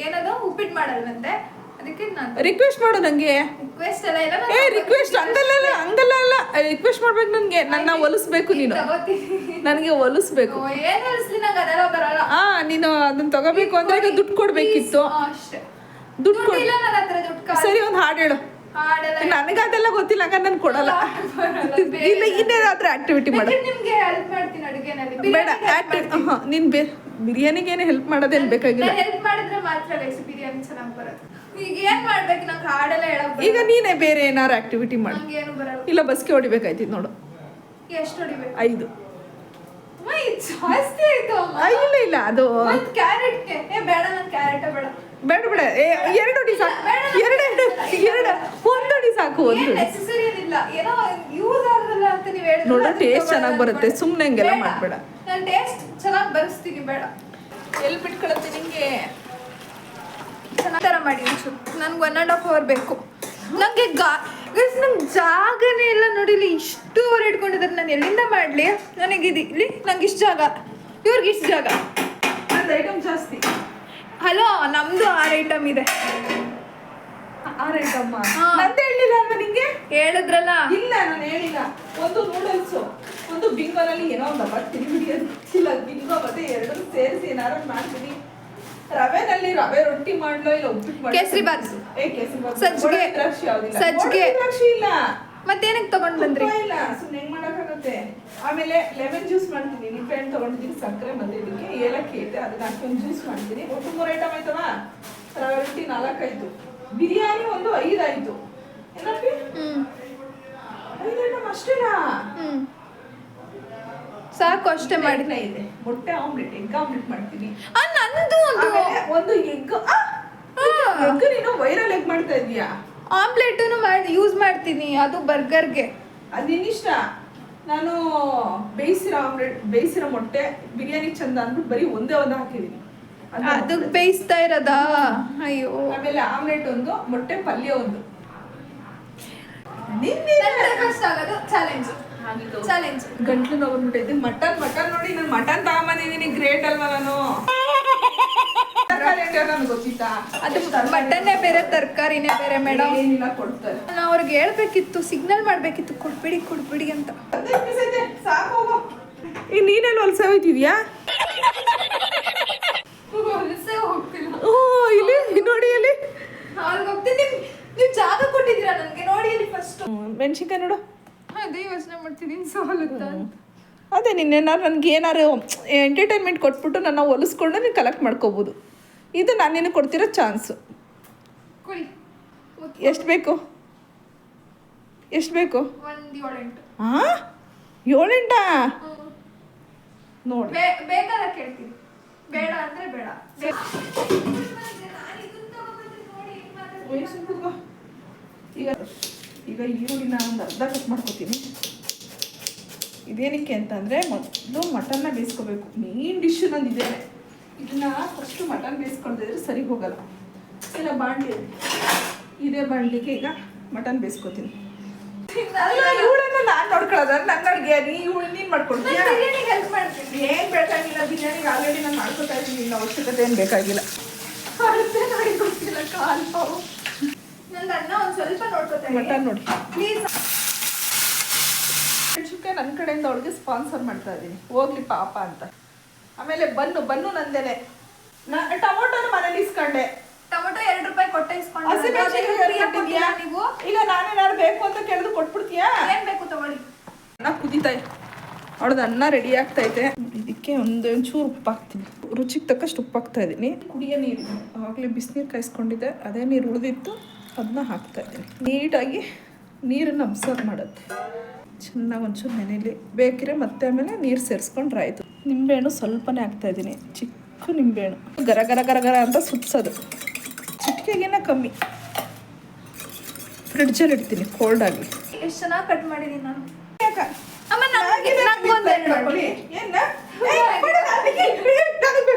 ಏನದು ಉಪ್ಪಿಟ್ಟು ಮಾಡಲ್ವಂತೆ, ಅದಕ್ಕೆ ನಾನು
ರಿಕ್ವೆಸ್ಟ್ ಮಾಡು ನಂಗೆ.
ರಿಕ್ವೆಸ್ಟ್ ಎಲ್ಲ ಇಲ್ಲ.
ರಿಕ್ವೆಸ್ಟ್ ಹಂಗಲ್ಲ ರಿಕ್ವೆಸ್ಟ್ ಮಾಡ್ಬೇಕು ನನಗೆ. ನನ್ನ ಹೊಲಿಸ್ಬೇಕು ನೀನು, ನನಗೆ ಹೊಲಿಸ್ಬೇಕು.
ಏನ್ ಹೊಲಿಸ್ಲಿ, ನಂಗೆ ಅದೆಲ್ಲ ಬರಲ್ಲ.
ನೀನು ಅದನ್ನ ತಗೋಬೇಕು ಅಂದ್ರೆ ಈಗ ದುಡ್ಡು ಕೊಡ್ಬೇಕಿತ್ತು.
ಅಷ್ಟೇ,
ದುಡ್ಡು ಕೊಡ್.
ಇಲ್ಲ ನನ್ನ ಹತ್ರ ದುಡ್ಡು.
ಸರಿ, ಒಂದು ಹಾಡು ಹೇಳು. ನನಗೆ ಅದೆಲ್ಲ ಗೊತ್ತಿಲ್ಲ, ಹಂಗ ನಾನು ಕೊಡಲ್ಲ. ಇಲ್ಲ, ಇನ್ನೇನಾದ್ರೂ ಆಕ್ಟಿವಿಟಿ ಮಾಡು.
ನಿಮ್ಗೆ ಹೆಲ್ಪ್ ಮಾಡ್ತೀನಿ ಅಡುಗೆನಲ್ಲಿ.
ಬೇಡ, ನೀನ್ ಬಿರಿಯಾನಿಗೆ ಏನು ಹೆಲ್ಪ್ ಮಾಡೋದೇನು ಬೇಕಾಗಿಲ್ಲ.
ಹೆಲ್ಪ್ ಮಾಡಿದ್ರೆ ಮಾತ್ರ ಗೈಸ್ ಬಿರಿಯಾನಿ ಚೆನ್ನಾಗಿ ಬರುತ್ತೆ. ಈಗ ಏನ್ ಮಾಡ್ಬೇಕು, ನಂಗೆ ಹಾಡೆಲ್ಲ ಹೇಳಕ್
ಈಗ ನೀನೇ ಬೇರೆ ಏನಾರು ಆಕ್ಟಿವಿಟಿ ಮಾಡು.
ನಂಗೆ ಏನು ಬರಲ್ಲ.
ಇಲ್ಲ, ಬಸ್ಗೆ ಹೊಡಿಬೇಕಾಯ್ತಿದ್ ನೋಡು.
ಎಷ್ಟು ಹೊಡಿಬೇಕು?
5.
ಜಾಸ್ತಿ ಆಯ್ತು ಅಮ್ಮ.
ಇಲ್ಲ ಅದು
ಒಂದು ಕ್ಯಾರೆಟ್ಗೆ ಬೇಡ, ನನ್ ಕ್ಯಾರೆಟ್ ಬೇಡ.
ಬೇಡ 2 ಅಡಿ ಸಾಕು. 2 1 ಅಡಿ ಸಾಕು. 1 ಅಡಿ
ನೆಸೆಸರಿ ಏನಿಲ್ಲ, ಏನೋ ಯೂಸ್ ಆಗಲ್ಲ ಅಂತ ನೀವು ಹೇಳಿದ್ರೆ
ನೋಡು, ಟೇಸ್ಟ್ ಚೆನ್ನಾಗಿ ಬರುತ್ತೆ. ಸುಮ್ಮನೆ ಹಂಗೆಲ್ಲ ಮಾಡಬೇಡ.
ನಾನು ಟೇಸ್ಟ್ ಚೆನ್ನಾಗಿ ಬರೆಸ್ತೀನಿ, ಬೇಡ.
ಎಲ್ಲಿ ಬಿಟ್ಕೊಳತ್ತೆ ನಿಂಗೆ?
ಚೆನ್ನಾಗಿ ಥರ ಮಾಡಿ ಒಂಚೂರು. ನನ್ಗೆ 1.5 hour ಬೇಕು. ನನಗೆ ನಂಗೆ ಜಾಗನೇ ಇಲ್ಲ ನೋಡಿ. ಇಲ್ಲಿ ಇಷ್ಟು ಓವರ್ ಇಟ್ಕೊಂಡಿದ್ದಾರೆ, ನಾನು ಎಲ್ಲಿಂದ ಮಾಡಲಿ? ನನಗಿದು ಇಲ್ಲಿ ನಂಗೆ ಇಷ್ಟು ಜಾಗ, ಇವ್ರಿಗೆ ಇಷ್ಟು ಜಾಗ.
ನಂದು ಐಟಮ್ ಜಾಸ್ತಿ.
ಹಲೋ, ನಮ್ದು 6 ಐಟಮ್ ಇದೆ.
6 ಐಟಮ್ ನಂದು ಹೇಳಿಲ್ಲ ಅಲ್ವಾ ನಿಂಗೆ?
ಹೇಳಿದ್ರಲ್ಲ.
ಇಲ್ಲ, ನಾನು ಹೇಳಿಲ್ಲ. ಒಂದು ನೂಡಲ್ಸು, ಒಂದು ಬಿಂಗೋನಲ್ಲಿ ಏನೋ ಒಂದು ಬರ್ತೀನಿ ಬಿಡಿಯೋದಿಲ್ಲ. ಬಿಂಗೋ ಮತ್ತೆ 2 ಸೇರಿಸಿ ಏನಾರು ಮಾಡ್ತೀನಿ. ರವೆನಲ್ಲಿ ರವೆ ರೊಟ್ಟಿ ಮಾಡ್ಲೋ ಇಲ್ಲ ಉಪ್ಪಿಟ್ಟು ಮಾಡ್ಲೋ.
ಕೇಸರಿ ಬಾತ್.
ಕೇಸರಿ ಬಾತ್.
ಸಜ್ಜಿಗೆ.
ದ್ರಾಕ್ಷಿ ಯಾವ್ದಿಲ್ಲ.
ಸಜ್ಜಿಗೆ.
ದ್ರಾಕ್ಷಿ ಇಲ್ಲ.
ಮತ್ತೇನಕ್ಕೆ ತಗೊಂಡ್ ಬಂದ್ರಿ?
ಇಲ್ಲ, ಸುಮ್ಮನೆ ಹೆಂಗ್ ಮಾಡಕ್ಕಾಗುತ್ತೆ. ಆಮೇಲೆ ಲೆಮನ್ ಜ್ಯೂಸ್ ಮಾಡ್ತೀನಿ. ನಿಂಬೆ ಹಣ್ಣು ತಗೊಂಡಿದ್ದೀನಿ, ಸಕ್ಕರೆ ಮತ್ತೆ ಇದಕ್ಕೆ ಏಲಕ್ಕಿ ಐತೆ, ಅದನ್ನ ಹಾಕೊಂಡು ಜ್ಯೂಸ್ ಮಾಡ್ತೀನಿ. ಒಟ್ಟು 3 ಐಟಮ್ ಆಯ್ತವ. ರವೆ ರೊಟ್ಟಿ 4 ಆಯ್ತು. ಬಿರಿಯಾನಿ ಒಂದು 5 ಆಯ್ತು. ಏನಪ್ಪಿ? 5 ಐಟಮ್ ಅಷ್ಟೇನಾ?
ಸಾಕು, ಅಷ್ಟೇ ಮಾಡಿ.
ಇದೆ ಮೊಟ್ಟೆ ಆಮ್ಲೆಟ್, ಎಗ್ ಆಮ್ಲೆಟ್ ಮಾಡ್ತೀನಿ.
ನಂದು
ಒಂದು ಎಗ್. ಎಗ್ ನೀನು ವೈರಲ್ ಎಗ್ ಮಾಡ್ತಾ ಇದೀಯಾ?
ಆಮ್ಲೆಟನ್ನು ಮಾಡಿ ಯೂಸ್ ಮಾಡ್ತೀನಿ, ಅದು ಬರ್ಗರ್ಗೆ.
ಅದು ನಿನ್ನಿಷ್ಟ. ನಾನು ಬೇಯಿಸಿರೋ ಆಮ್ಲೆಟ್, ಬೇಯಿಸಿರೋ ಮೊಟ್ಟೆ ಬಿರಿಯಾನಿ ಚಂದ ಅಂದ್ಬಿಟ್ಟು ಬರೀ ಒಂದೇ ಒಂದು ಹಾಕಿದೀನಿ.
ಅದು ಬೇಯಿಸ್ತಾ ಇರೋದಾ? ಅಯ್ಯೋ.
ಆಮೇಲೆ ಆಮ್ಲೆಟ್ ಒಂದು, ಮೊಟ್ಟೆ ಪಲ್ಯ ಒಂದು.
ಕಷ್ಟ ಆಗೋದು ಚಾಲೆಂಜ್. ಚಾಲೆಂಜ್.
ಗಂಟ್ಲು ನೋವು ಬಂದ್ಬಿಟ್ಟೈತೆ. ಮಟನ್ ನೋಡಿ, ನಾನು ಮಟನ್ ತಗೊಂಬಂದಿದ್ದೀನಿ. ಗ್ರೇಟ್ ಅಲ್ವಾ ನಾನು? ನನಗೆ ಗೊತ್ತಿತ್ತಾ?
ಅದು ಮಟನ್ನೇ ಬೇರೆ, ತರಕಾರಿನೇ ಬೇರೆ ಮೇಡಮ್.
ಏನಿಲ್ಲ ಕೊಡ್ತಾರೆ.
ನಾನು ಅವ್ರಿಗೆ ಹೇಳ್ಬೇಕಿತ್ತು, ಸಿಗ್ನಲ್ ಮಾಡ್ಬೇಕಿತ್ತು, ಕೊಡ್ಬಿಡಿ ಅಂತ.
ಸಾಕು. ಈಗ ನೀನೆಲ್ಲ ಹೊಲ್ಸ ಹೋಯ್ತಿದ್ಯಾ?
ಹೋಗ್ತಿಲ್ಲ.
ಇಲ್ಲಿ ನೋಡಿ, ಅಲ್ಲಿ
ಹೋಗ್ತೀನಿ. ನೀವು ಜಾಗ ಕೊಟ್ಟಿದ್ದೀರಾ ನನಗೆ, ನೋಡಿ ಅಲ್ಲಿ ಫಸ್ಟ್.
ಮೆಣಸಿನ್ಕಾಯಿ ನೋಡು.
ಅದೇ ಯೋಚನೆ ಮಾಡ್ತಿದ್ದೀನಿ, ಸೋಲುತ್ತಾ ಅಂತ.
ಅದೇ ನಿನ್ನೇನಾರು ನನಗೆ ಏನಾರು ಎಂಟರ್ಟೈನ್ಮೆಂಟ್ ಕೊಟ್ಬಿಟ್ಟು ನನ್ನ ಹೊಲಿಸ್ಕೊಂಡು ನೀನು ಕಲೆಕ್ಟ್ ಮಾಡ್ಕೋಬೋದು. ಇದು ನಾನು ನಿನಗೆ ಕೊಡ್ತಿರೋ ಚಾನ್ಸು.
ಕೊಡಿ.
ಎಷ್ಟು ಬೇಕು?
1 7 8.
ಹಾಂ, 7 8 ನೋಡಿ.
ಬೇಕಾದ ಕೇಳ್ತೀನಿ, ಬೇಡ ಅಂದ್ರೆ ಬೇಡ.
ಈಗ ಈರುಳ್ಳಿನ ಒಂದು ಅರ್ಧ ಕಟ್ ಮಾಡ್ಕೊತೀನಿ. ಇದೇನಕ್ಕೆ ಅಂತಂದರೆ ಮೊದಲು ಮಟನ್ನ ಬೇಯಿಸ್ಕೋಬೇಕು. ಮೇನ್ ಡಿಶ್ ನಂದು ಇದೇನೆ. ಇದನ್ನ ಫಸ್ಟು ಮಟನ್ ಬೇಯಿಸ್ಕೊಳ್ದಿದ್ರೆ ಸರಿ ಹೋಗಲ್ಲ. ಇಲ್ಲ ಬಾಣಲಿ, ಇದೇ ಬಾಣಲಿಗೆ ಈಗ ಮಟನ್ ಬೇಯಿಸ್ಕೊತೀನಿ. ಇವಳನ್ನ ನಾನು ನೋಡ್ಕೊಳ್ಳೋದ? ನನ್ನ ಅಡುಗೆ ನೀನು ಮಾಡ್ಕೊಡ್ತೀಯ?
ಹೆಲ್ಪ್ ಮಾಡ್ತೀನಿ.
ಏನು ಬೇಕಾಗಿಲ್ಲ, ಬಿರಿಯಾನಿಗೆ ಆಲ್ರೆಡಿ ನಾನು ಮಾಡ್ಕೊತಾ ಇದ್ದೀನಿ. ಇನ್ನು ಅವಶ್ಯಕತೆ ಏನು ಬೇಕಾಗಿಲ್ಲ.
ನೋಡಿ ಗೊತ್ತಿಲ್ಲ ಕಾಲು. ನನ್ನ ಅಣ್ಣ ಒಂದು ಸ್ವಲ್ಪ ನೋಡ್ಕೊತಾ
ಮಟನ್ ನೋಡಿ
ಪ್ಲೀಸ್.
ಮೆಣಸಿನ್ಕಾಯಿ ನನ್ನ ಕಡೆಯಿಂದ ಅವಳಿಗೆ ಸ್ಪಾನ್ಸರ್ ಮಾಡ್ತಾ ಇದ್ದೀನಿ, ಹೋಗ್ಲಿ ಪಾಪ ಅಂತ. ಆಮೇಲೆ ಬನ್ನು ನಂದೇನೆ. ಟೊಮೊಟೊನ ಮನೇಲಿ ಇಸ್ಕೊಂಡೆ.
ಟೊಮೊಟೊ 2 ರೂಪಾಯಿ ಕೊಟ್ಟೆ ಇಸ್ಕೊಂಡು.
ನೀವು ಈಗ ನಾನೇನಾದ್ರು ಬೇಕು ಅಂತ ಕೇಳಿದ್ರು ಕೊಟ್ಬಿಡ್ತೀಯಾ?
ಏನ್ ಬೇಕು ತಗೊಳ್ಳಿ.
ಅನ್ನ ಕುದಿತಾ ಅವಳದ ಅನ್ನ ರೆಡಿ ಆಗ್ತೈತೆ. ಇದಕ್ಕೆ
ಇದಕ್ಕೆ ಒಂಚೂರು ಉಪ್ಪು ಹಾಕ್ತೀನಿ. ರುಚಿಗೆ ತಕ್ಕಷ್ಟು ಉಪ್ಪು ಹಾಕ್ತಾ ಇದ್ದೀನಿ. ಕುಡಿಯೋ ನೀರು ಆವಾಗಲೇ ಬಿಸಿನೀರು ಕಾಯಿಸ್ಕೊಂಡಿದ್ದೆ, ಅದೇ ನೀರು ಉಳಿದಿತ್ತು, ಅದನ್ನ ಹಾಕ್ತಾ ಇದ್ದೀನಿ. ನೀಟಾಗಿ ನೀರನ್ನು ಅಬ್ಸರ್ವ್ ಮಾಡುತ್ತೆ. ಚೆನ್ನಾಗಿ ಒಂಚೂರು ನೆನೆಲಿ, ಬೇಕಿದ್ರೆ ಮತ್ತೆ ಆಮೇಲೆ ನೀರು ಸೇರಿಸ್ಕೊಂಡ್ರೆ ಆಯಿತು. ನಿಂಬೆಹಣ್ಣು ಸ್ವಲ್ಪನೇ ಹಾಕ್ತಾಯಿದ್ದೀನಿ, ಚಿಕ್ಕ ನಿಂಬೆಹಣ್ಣು. ಗರ ಗರ ಗರ ಗರ ಅಂತ ಸುತ್ಸೋದು, ಚಿಟಿಕೆಗೇನ ಕಮ್ಮಿ. ಫ್ರಿಡ್ಜಲ್ಲಿ ಇಡ್ತೀನಿ ಕೋಲ್ಡ್ ಆಗಲಿ.
ಎಷ್ಟು ಚೆನ್ನಾಗಿ ಕಟ್ ಮಾಡಿದ್ದೀನಿ ನಾನು. ಅಮ್ಮ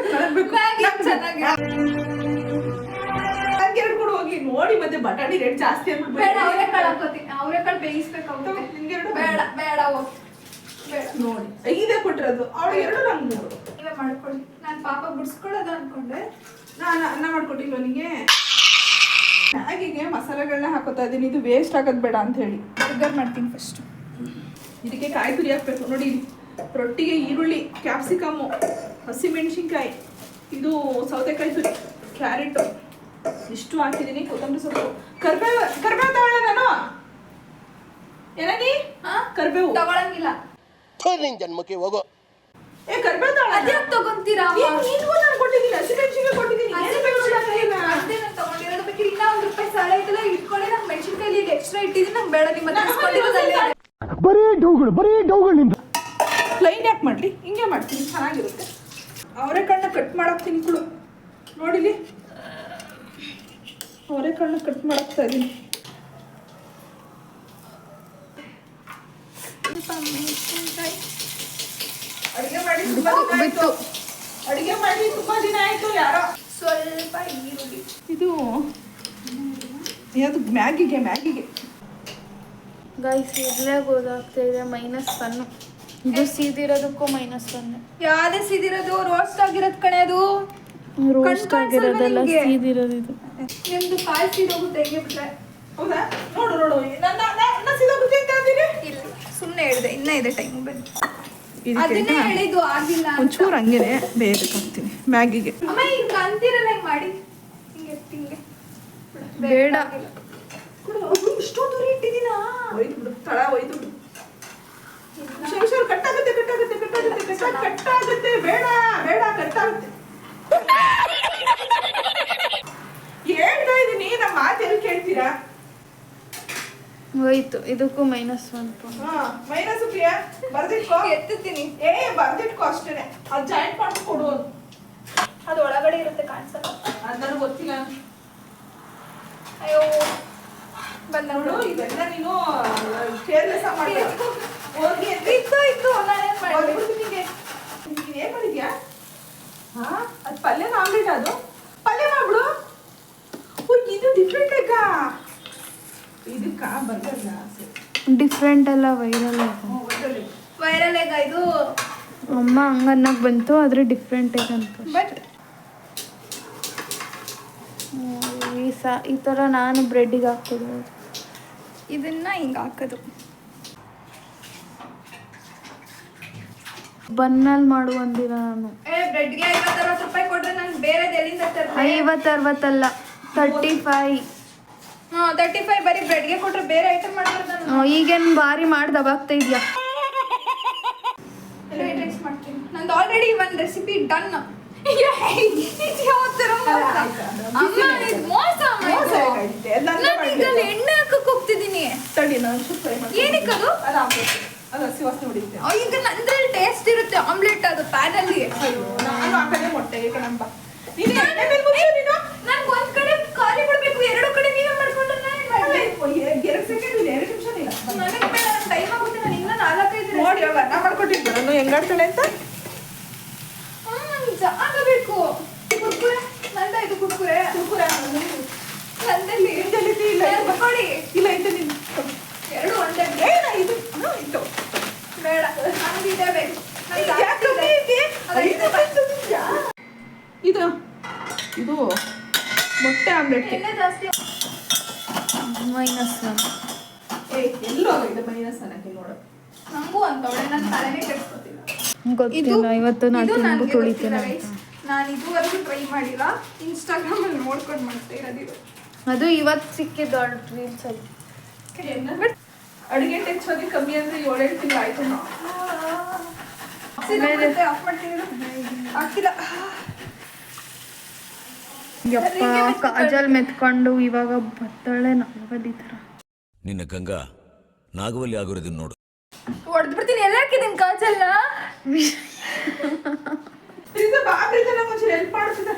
ನೋಡಿ ಮತ್ತೆ ಬಟಾಣಿ ರೇಟ್ ಜಾಸ್ತಿ
ಬೇಡ, ಅವರೆಕಾಳು ಹಾಕೋತೀನಿ. ಅವರೆಕಾಳು ಬೇಯಿಸ್ಬೇಕಾಗುತ್ತೆ. ಬೇಡ ಬೇಡ ಹೋಗಿ ಬೇಡ.
ನೋಡಿ 5 ಕೊಟ್ಟಿರೋದು, ಅವಳು 2 ನಂಗೆ 3.
ನೀವೇ ಮಾಡ್ಕೊಳ್ಳಿ. ನಾನು ಪಾಪ ಬಿಡಿಸ್ಕೊಳ್ಳೋದು ಅನ್ಕೊಂಡೆ.
ನಾನು ಅನ್ನ ಮಾಡ್ಕೊಟ್ಟಿಲ್ವ ನಿಮಗೆ? ಮ್ಯಾಗಿಗೆ ಮಸಾಲೆಗಳನ್ನ ಹಾಕೋತಾ ಇದ್ದೀನಿ. ಇದು ವೇಸ್ಟ್ ಆಗೋದು ಬೇಡ ಅಂತ ಹೇಳಿ
ಬರ್ಗರ್ ಮಾಡ್ತೀನಿ ಫಸ್ಟು.
ಇದಕ್ಕೆ ಕಾಯಿ ತುರಿ ಹಾಕಬೇಕು. ನೋಡಿ, ರೊಟ್ಟಿಗೆ ಈರುಳ್ಳಿ, ಕ್ಯಾಪ್ಸಿಕಮ್ಮು, ಹಸಿಮೆಣಸಿನ್ಕಾಯಿ, ಇದು ಸೌತೆಕಾಯಿ ತುರಿ, ಕ್ಯಾರೆಟು ಇಷ್ಟು ಹಾಕಿದ್ದೀನಿ. ಕೊತ್ತಂಬರಿ ಸೊಪ್ಪು, ಕರ್ಬೇವು ತಗೊಳ್ಳ ನಾನು. ಏನಾಗಿ ಕರ್ಬೇವು
ತಗೊಳಂಗಿಲ್ಲ.
ನಿನ್ ಜನ್ಮಕ್ಕೆ ಹೋಗೋ.
ಏ ಕರ್ಬೇವು ತಗೊಳ್ಳ.
ಅದ್ಯಾಕೆ ತಗೊಂತೀರಾ?
ನೀನು ನಾನು ಕೊಟ್ಟಿದ್ದೀನಿ, ಹಸಿಮೆಣಸಿನ್ಕಾಯಿ ಕೊಟ್ಟಿದ್ದೀನಿ.
ಅದೇ ನಾನು ತಗೊಂಡಿರೋದು. ಬೇಕಿದ್ರೆ ಇನ್ನೂ ₹1 ಸಾಲ ಐತಲ್ಲ, ಇಟ್ಕೊಳ್ಳಿ. ನಂಗೆ ಮೆಣಸಿನ್ಕಾಯಿ ಎಕ್ಸ್ಟ್ರಾ ಇಟ್ಟಿದ್ದೀನಿ, ನಂಗೆ ಬೇಡ. ನಿಮ್ಮ
ಬರೀ ಡೌಗಳು ನಿಂದ.
ಪ್ಲೈನ್ ಯಾಕೆ ಮಾಡಲಿ, ಹಿಂಗೆ ಮಾಡ್ತೀನಿ, ಚೆನ್ನಾಗಿರುತ್ತೆ. ಅವರೆಕಾಳನ್ನ ಕಟ್ ಮಾಡಾಕ್ತೀನಿ ಕುಳು. ನೋಡಿಲಿ, ಅವರೆಕಾಳನ್ನ ಕಟ್ ಮಾಡಾಕ್ತಾ ಇದ್ದೀನಿ. ಅಡುಗೆ ಮಾಡಿ ತುಂಬಾ ದಿನ ಆಯ್ತು. ಯಾರೋ
ಸ್ವಲ್ಪ ಈರುಳ್ಳಿ.
ಇದು ಯಾವುದು ಮ್ಯಾಗಿಗೆ
ಗೈಸ್ ಇಲ್ಲೇ ಗೊತ್ತಾಗ್ತಾ ಇದೆ -1. ಇದು ಸೀದಿರೋದಕ್ಕೂ -1.
ಯಾವ್ದೇ ಸಿದಿರೋದು? ರೋಸ್ಟ್ ಆಗಿರೋದು ಕಣೆ ಅದು.
ರೋಸ್ಟ್ ಆಗಿರೋದೆಲ್ಲ ಸೀದಿರೋದು. ಇದು
ನಿಮ್ದು ಕಾಯಿ ಸೀದೋಗುತ್ತೆ ಹೆಂಗೆ ಬಿಟ್ರೆ.
ಹೌದಾ? ನೋಡು ನನ್ನ ಸೀದೋಗುತ್ತೆ ಅಂತ ಅಂದಿರಿ.
ಇಲ್ಲ, ಸುಮ್ಮನೆ ಹೇಳಿದೆ. ಇನ್ನೂ ಇದೆ ಟೈಮ್, ಬನ್ನಿ.
ಇದಕ್ಕೆ
ಅದನ್ನೇ ಹೇಳಿದ್ದು, ಆಗಿಲ್ಲ ಅಂತ.
ಒಂಚೂರು ಹಂಗೇನೆ ಬೇರೆ ಹಾಕ್ತೀನಿ ಮ್ಯಾಗಿಗೆ.
ಅಮ್ಮ ಈಗ ಅಂತೀರಲ್ಲ, ಹಿಂಗೆ ಮಾಡಿ, ಹಿಂಗೆ
ಬೇಡ.
ಇಷ್ಟೊಂದು ದೂರ ಇಟ್ಟಿದ್ದೀನಾ?
ಒಯ್ದು ಬಿಡು, ತಳ ಒಯ್ದು ಬಿಡು. ಹುಷಾರು, ಕಟ್ಟಾಗುತ್ತೆ. ಬೇಡ ಕಟ್ಟಾಗುತ್ತೆ. ಹೇಳ್ತಾ ಇದೀನಿ, ನಮ್ಮ ಮಾತು ಎಲ್ಲಿ ಕೇಳ್ತೀರಾ?
ಹೋಯ್ತು, ಇದಕ್ಕೂ -1.
ಮೈನಸ್ ಪ್ರಿಯಾ ಬರ್ದಿಟ್ಕೋ.
ಎತ್ತುತ್ತೀನಿ.
ಬರ್ದಿಟ್ಕೋ ಅಷ್ಟೇನೆ. ಅದು ಜಾಯಿಂಟ್ ಮಾಡ್ಕೊಡು.
ಅದು ಒಳಗಡೆ ಇರುತ್ತೆ, ಕಾಣಿಸಲ್ಲ.
ಅದು ನನಗೆ ಗೊತ್ತಿಲ್ಲ.
ಅಯ್ಯೋ ಬಂದ
ನೋಡು, ಇವೆಲ್ಲ ನೀನು ಕೇರ್ಲೆಸ್ ಮಾಡ್ಬೇಕು. ಹೋಗಿ
ಇತ್ತು ನಾನೇನ್ ಮಾಡಿದೆ?
ನೀನ್ ಏನ್ ಮಾಡಿದ್ಯಾ? ಅದು ಪಲ್ಯನ ಆಮ್ಲೆಟ್. ಅದು ಪಲ್ಯ ಮಾಡ್ಬಿಡು. ಇದು ಡಿಫ್ರೆಂಟ್ ಅಕ್ಕ. ಇದಕ್ಕ ಬರ್ಗರ್ನ
ಡಿಫ್ರೆಂಟ್ ಅಲ್ಲ, ವೈರಲ್.
ವೈರಲ್ ಈಗ ಇದು.
ಅಮ್ಮ ಹಂಗನ್ನಕ್ ಬಂತು, ಆದ್ರೆ ಡಿಫ್ರೆಂಟ್ ಅಂತ.
ಬಟ್
ಈ ಥರ ನಾನು ಬ್ರೆಡ್ಡಿಗೆ ಹಾಕ್ಕೊಡ್ಬೋದು.
ಇದನ್ನ ಹಿಂಗೆ ಹಾಕೋದು.
ಬನ್ನಲ್ಲಿ ಮಾಡುವಂದಿರ ನಾನು.
ಬ್ರೆಡ್ಗೆ ₹50-60 ಕೊಟ್ರೆ ನಾನು ಬೇರೆದು ಎಲ್ಲಿಂದ ತರ್ತೀನಿ?
50-60 ಅಲ್ಲ, 35.
35 ಬರೀ ಬ್ರೆಡ್ಗೆ ಕೊಟ್ರೆ ಬೇರೆ ಐಟಮ್ ಮಾಡ್ಬೋದು ನಾನು.
ಈಗೇನು ಭಾರಿ ಮಾಡ್ದವಾಗ್ತಾ ಇದೆಯಾ?
ಫ್ರೈಡ್ ರೈಸ್ ಮಾಡ್ತೀನಿ. ನಂದು ಆಲ್ರೆಡಿ ಒಂದು ರೆಸಿಪಿ ಡನ್. ಯಾವ ಥರ ಮೋಸ? ಅಮ್ಮ, ಇದು ಮೋಸ ಅಮ್ಮ ಇದು. ನಾನು ಇದ್ರಲ್ಲಿ ಎಣ್ಣೆ ಹಾಕಕ್ಕೆ ಹೋಗ್ತಿದ್ದೀನಿ.
ತಡಿ, ನಾನು ಫ್ರೈ ಮಾಡಿ.
ಏನಕ್ಕದು?
ಅದು ಆಮ್ಲೆಟ್, ಅದು ಹಸಿ ವಾಸನೆ ಹೊಡಿತೆ.
ಈಗ ನಂದ್ರಲ್ಲಿ ಟೇಸ್ಟ್ ಇರುತ್ತೆ ಆಮ್ಲೆಟ್, ಅದು ಪ್ಯಾನಲ್ಲಿ.
ನಾನು ಆ ಕಡೆ ಮೊಟ್ಟೆ ಕಣಂಬ.
ನನ್ಗೆ ಒಂದ್ ಕಡೆ ಖಾಲಿ ಬಿಡ್ಬೇಕು, 2 ಕಡೆ ನೀವೇ ಮಾಡ್ಕೊಂಡ್ರೆ ನಾನು ಮಾಡ್ಬೇಕು.
2 ಸೆಕೆಂಡ್, 2 ನಿಮಿಷ ಇಲ್ಲ.
ನನಗೆ ಬೇಡ, ನನ್ನ ಟೈಮ್ ಆಗುತ್ತೆ. ನಾನು ಇನ್ನೂ 4-5
ನೋಡಿ ಅಲ್ಲ, ನಾ ಮಾಡ್ಕೊಟ್ಟಿದ್ದೆ ನಾನು ಹೆಂಗಾಡ್ತಾಳೆ ಅಂತ.
ನಿಜ ಆಗಬೇಕು. ಕುರ್ಕುರೆ ನಂದ, ಇದು ಕುರ್ಕುರೆ ನಂದಲ್ಲಿ
ಇಲ್ಲ
ಕೊಡಿ.
ಇಲ್ಲ ಇದು ನಿನ್ನ
2 ಒಂದೇ.
ಇದು ಇತ್ತು
ಬೇಡ, ನಂಗೆ ಇದೇ ಬೇಕು.
ಇದು ಮೊಟ್ಟೆ ಆಮ್ಲೆಟ್.
ಎಣ್ಣೆ ಜಾಸ್ತಿ.
-1.
ಎಲ್ಲೂ ಆಗಿದೆ ಮೈನಸ್ ಅನ್ನಕ್ಕೆ. ನೋಡು,
ನಂಗೂ ಅಂತವಳೆ, ನನ್ನ ತಲೆನೇ ಕೆಡ್ಸ್ಕೊತಿಲ್ಲ.
ಗೊತ್ತಿಲ್ಲ, ಇವತ್ತು ನಾನು ತಿಂದು ತುಳಿತೇನೆ.
ನಾನು ಇದುವರೆಗೂ ಟ್ರೈ ಮಾಡಿಲ್ಲ. ಇನ್ಸ್ಟಾಗ್ರಾಮಲ್ಲಿ ನೋಡ್ಕೊಂಡು ಮಾಡ್ತಾ ಇರೋದು.
ಅದು ಇವತ್ತು ಸಿಕ್ಕಿದ್ದು ರೀಲ್ಸ್ ಅಲ್ಲಿ.
ಅಡುಗೆ ಟಚ್ ಹೋಗಿ ಕಮ್ಮಿ ಅಂದ್ರೆ 7-8 ತಿಂಗಳು ಆಯ್ತು.
ಆಫ್ ಮಾಡ್ತೀನಿ ಆಗ್ತಿಲ್ಲ.
ಯಪ್ಪ ಕಾಜಲ್ ಮೆತ್ಕೊಂಡು ಇವಾಗ ಬತ್ತಾಳೆ ನಾಗವಲ್ಲಿ ಥರ.
ನಿನ್ನ ಗಂಗಾ ನಾಗವಲ್ಲಿ ಆಗಿರೋದನ್ನ ನೋಡು.
ಹೊಡೆದ್ಬಿಡ್ತೀನಿ. ಎಲ್ಲ ಹಾಕಿದ್ದೀನಿ ಕಾಜಲ್ನ.
ಹೆಲ್ಪ್ ಮಾಡ್ತಿದ್ದೆ.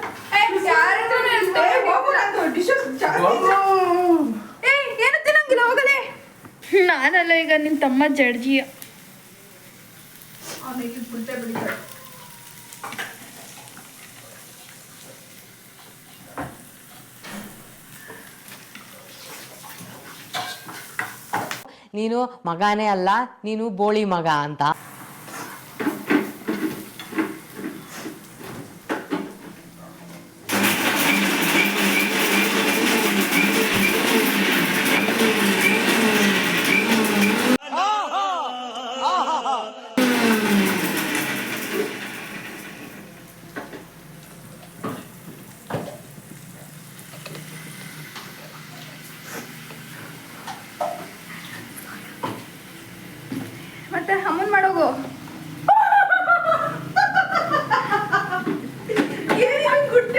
ಏನು ತಿನ್ನಂಗಿಲ್ಲ ಹೋಗಲೇ.
ನಾನಲ್ಲ ಈಗ ನಿನ್ನ ತಮ್ಮ ಜಡ್ಜಿಯ.
ನೀನು ಮಗನೇ ಅಲ್ಲ, ನೀನು ಬೋಳಿ ಮಗ ಅಂತ.
ಮತ್ತೆ ಅಮ್ಮನ್ ಮಾಡೋಗು.
ಏನ್ ಗುಟ್ಟು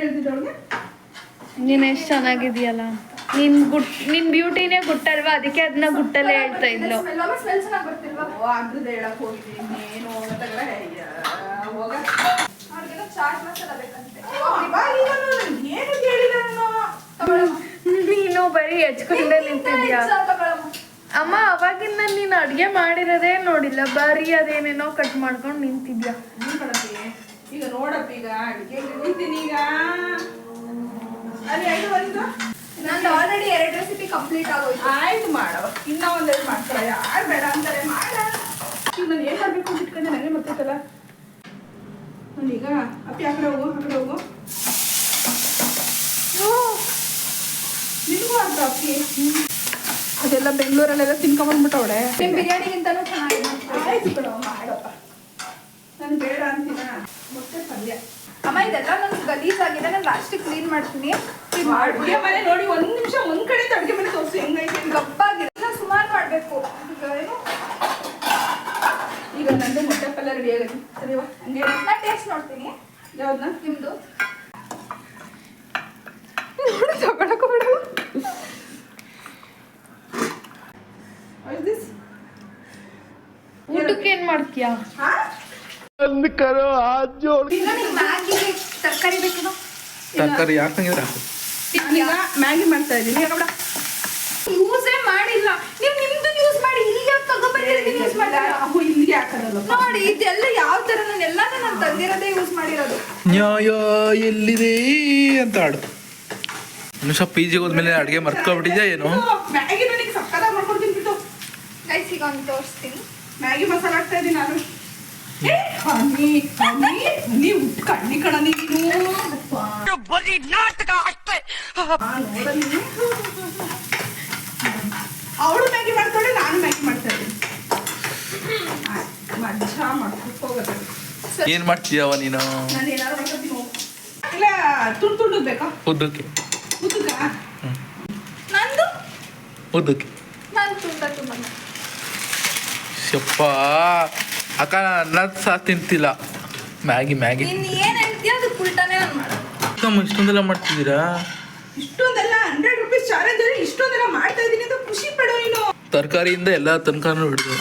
ಹೇಳ್ತಿದ್ದವ್ರಿಗೆ?
ನೀನು ಎಷ್ಟು ಚೆನ್ನಾಗಿದೆಯಲ್ಲ. ನಿನ್ ಬ್ಯೂಟಿನೇ ಗುಟ್ಟಲ್ವಾ, ಅದಕ್ಕೆ ಅದನ್ನ ಗುಟ್ಟಲ್ಲೇ ಹೇಳ್ತಾ ಇದ್ಲು.
ಸ್ಮೆಲ್ ಚೆನ್ನಾಗಿ ಬರ್ತಿಲ್ವಾ?
ಅದ್ರದ್ದು ಹೇಳಕ್ ಹೋಗಿದ್ದೀನಿ ಏನು ಹೋಗತ್ತಾಗಲ್ಲ. ಹೋಗ
ಅವ್ರಿಗೆಲ್ಲ ಚಾಟ್ ಮಸಾಲ ಬೇಕಂತೆ.
ಏನು ಹೇಳಿಲ್ಲ ನಾನು.
ನೀನು ಬರೀ ಹೆಚ್ಕೊಂಡೇ ನಿಂತಿದ್ಯಾ. ಅಮ್ಮ ಅವಾಗಿಂದ ನೀನು ಅಡ್ಗೆ ಮಾಡಿರೋದೇ ನೋಡಿಲ್ಲ, ಬರೀ ಅದೇನೇನೋ ಕಟ್ ಮಾಡ್ಕೊಂಡು ನಿಂತಿದ್ಯಾ.
ಈಗ ನೋಡಪ್ಪ, ಈಗ ಅಡಿಗೆ ಇಳಿತೀನಿ. ಈಗ ಅಲ್ಲಿ ಐದು ಬಂದು
ನಂದು ಆಲ್ರೆಡಿ 2 ರೆಸಿಪಿ ಕಂಪ್ಲೀಟ್ ಆಗೋಯ್ತು.
ಆಯ್ತು ಮಾಡವ, ಇನ್ನ ಒಂದೆರಡು ಮಾಡ್ತಾರೆ. ಯಾರು ಬೇಡ ಅಂತಾರೆ ಮಾಡ. ಈಗ ನಾನು ಏನ್ ಮಾಡ್ಬೇಕು ಅಂತ ಇಟ್ಕೊಂಡೆ ನನಗೆ ಗೊತ್ತೈತಲ್ಲ. ನಾನೀಗ ಅಪ್ಪಿ ಆ ಕಡೆ ಹೋಗು, ಆ ಕಡೆ ಹೋಗು. ನಿನಗೂ ಅಂತ ಅಪ್ಪಿ ಅದೆಲ್ಲ ಬೆಂಗಳೂರಲ್ಲೆಲ್ಲ ತಿನ್ಕೊಂಬಂದ್ಬಿಟ್ಟವಳೆ.
ನಿಮ್ ಬಿರಿಯಾನಿಗಿಂತನೂ ಚೆನ್ನಾಗಿದೆ.
ಆಯ್ತು ಬಿಡವ ಮಾಡಪ್ಪ, ನಾನು ಬೇಡ ಅಂತೀನ. ಮೊಟ್ಟೆ ಪಲ್ಯ
ಅಮ್ಮ ಇದೆಲ್ಲ ನನ್ಗೆ ಗಲೀಜಾಗಿದೆ, ನಾನು ಲಾಸ್ಟಿಗೆ ಕ್ಲೀನ್ ಮಾಡ್ತೀನಿ.
ಅಡುಗೆ ಮನೆ ನೋಡಿ ಒಂದ್ ನಿಮಿಷ ಒಂದ್ ಕಡೆ ಅಡುಗೆ ಮನೆ ತೋರಿಸಿ ಹೆಂಗೈತೆ.
ಗಪ್ಪಾಗಿದೆ, ನಾನು ಸುಮಾರು ಮಾಡಬೇಕು.
ಈಗ ನಂದು ಮೊಟ್ಟೆ ಪಲ್ಯ ರೆಡಿ ಆಗೈತಿ. ಸರಿವಾ? ಹಂಗೆ
ನಾನು ಟೇಸ್ಟ್ ನೋಡ್ತೀನಿ.
ಯಾವ್ದನ್ನ?
ನಿಮ್ದು
ತಗೊಳಕೋಬೇಡ.
ಊಟಕ್ಕೆ ಏನ್ ಮಾಡ್ತೀಯಾ?
ಈಗ ನಿಮ್ಗೆ ಮ್ಯಾಗಿಗೆ ತರಕಾರಿ ಬೇಕೇನೋ?
ತರಕಾರಿ ಯಾಕಂಗಿದ್ರೆ
ನಾನೀಗ ಮ್ಯಾಗಿ ಮಾಡ್ತಾ ಇದ್ದೀನಿ.
ಯೂಸೇ ಮಾಡಿಲ್ಲ ನೀವು. ನಿಮ್ದು ಯೂಸ್ ಮಾಡಿ ಇಲ್ಲಿ ಯಾಕೆ ತಗೋಬಂದಿರೋದು ಯೂಸ್ ಮಾಡಿಲ್ಲ?
ಇಲ್ಲಿಗೆ ಹಾಕೋದಲ್ಲ
ನೋಡಿ ಇದೆಲ್ಲ ಯಾವ ತರ ಎಲ್ಲಾನು ನಾನು ತಂದಿರೋದೇ ಯೂಸ್ ಮಾಡಿರೋದು.
ನ್ಯಾಯ ಎಲ್ಲಿದೆ ಅಂತ ಆಡು. ಇನ್ನು ಸ್ವಲ್ಪ ಪಿ ಜಿಗೆ ಹೋದ್ಮೇಲೆ ಅಡುಗೆ ಮರ್ತ್ಕೊಬಿಟ್ಟಿದ್ಯಾ ಏನು?
ಮ್ಯಾಗಿ ನನಗೆ ಸಕ್ಕತ್ತಾಗಿ ಮಾಡ್ಕೊಡ್ತೀನಿ ಬಿಟ್ಟು.
ಗೈಸ್ ಈಗ ಒಂದು ತೋರಿಸ್ತೀನಿ.
ಮ್ಯಾಗಿ ಮಸಾಲ ಹಾಕ್ತಾ ಇದ್ದೀನಿ ನಾನು. ಹನಿ ಹನಿ ಹನಿ ಉಟ್ಟು ಕಣ್ಣಿ ಕಣ ನೀನು. ಅವಳು ಮ್ಯಾಗಿ ಮಾಡ್ತಾಳೆ, ನಾನು ಮ್ಯಾಗಿ ಮಾಡ್ತಾ ಇದ್ದೀನಿ. ಮಜಾ ಮಾಡ್ಕೊಂಡು ಹೋಗುತ್ತೆ.
ಏನು ಮಾಡ್ತೀಯವ ನೀನು?
ನಾನು ಏನಾರು ಮಾಡ್ಕೊತೀನಿ. ಇಲ್ಲ ತುಂಡು ತುಂಡು ಬೇಕಾ?
ಉದ್ದಕ್ಕೆ
ಉದ್ದಕ್ಕ
ನಂದು
ಉದ್ದಕ್ಕೆ
ನಾನು ತುಂಬ
ಶಪ್ಪ ಅಕ್ಕ ಅನ್ನದ ಸಹ ತಿಂತಿಲ್ಲ. ಮ್ಯಾಗಿ ಮ್ಯಾಗಿ
ನೀನು ಏನು ಹೇಳ್ತೀಯ ಅದು ಉಲ್ಟಾನೇ ನಾನು ಮಾಡೋದು.
ನಮ್ಮ ಇಷ್ಟೊಂದೆಲ್ಲ ಮಾಡ್ತಿದ್ದೀರಾ?
ಇಷ್ಟೊಂದೆಲ್ಲ 100 ರೂಪೀಸ್ ಚಾಲೆಂಜ್ ಅಲ್ಲಿ ಇಷ್ಟೊಂದೆಲ್ಲ ಮಾಡ್ತಾ ಇದ್ದೀನಿ ಅಂತ ಖುಷಿ ಪಡೋ ನೀನು.
ತರಕಾರಿಯಿಂದ ಎಲ್ಲ ತನಕನೂ ಹಿಡಿದು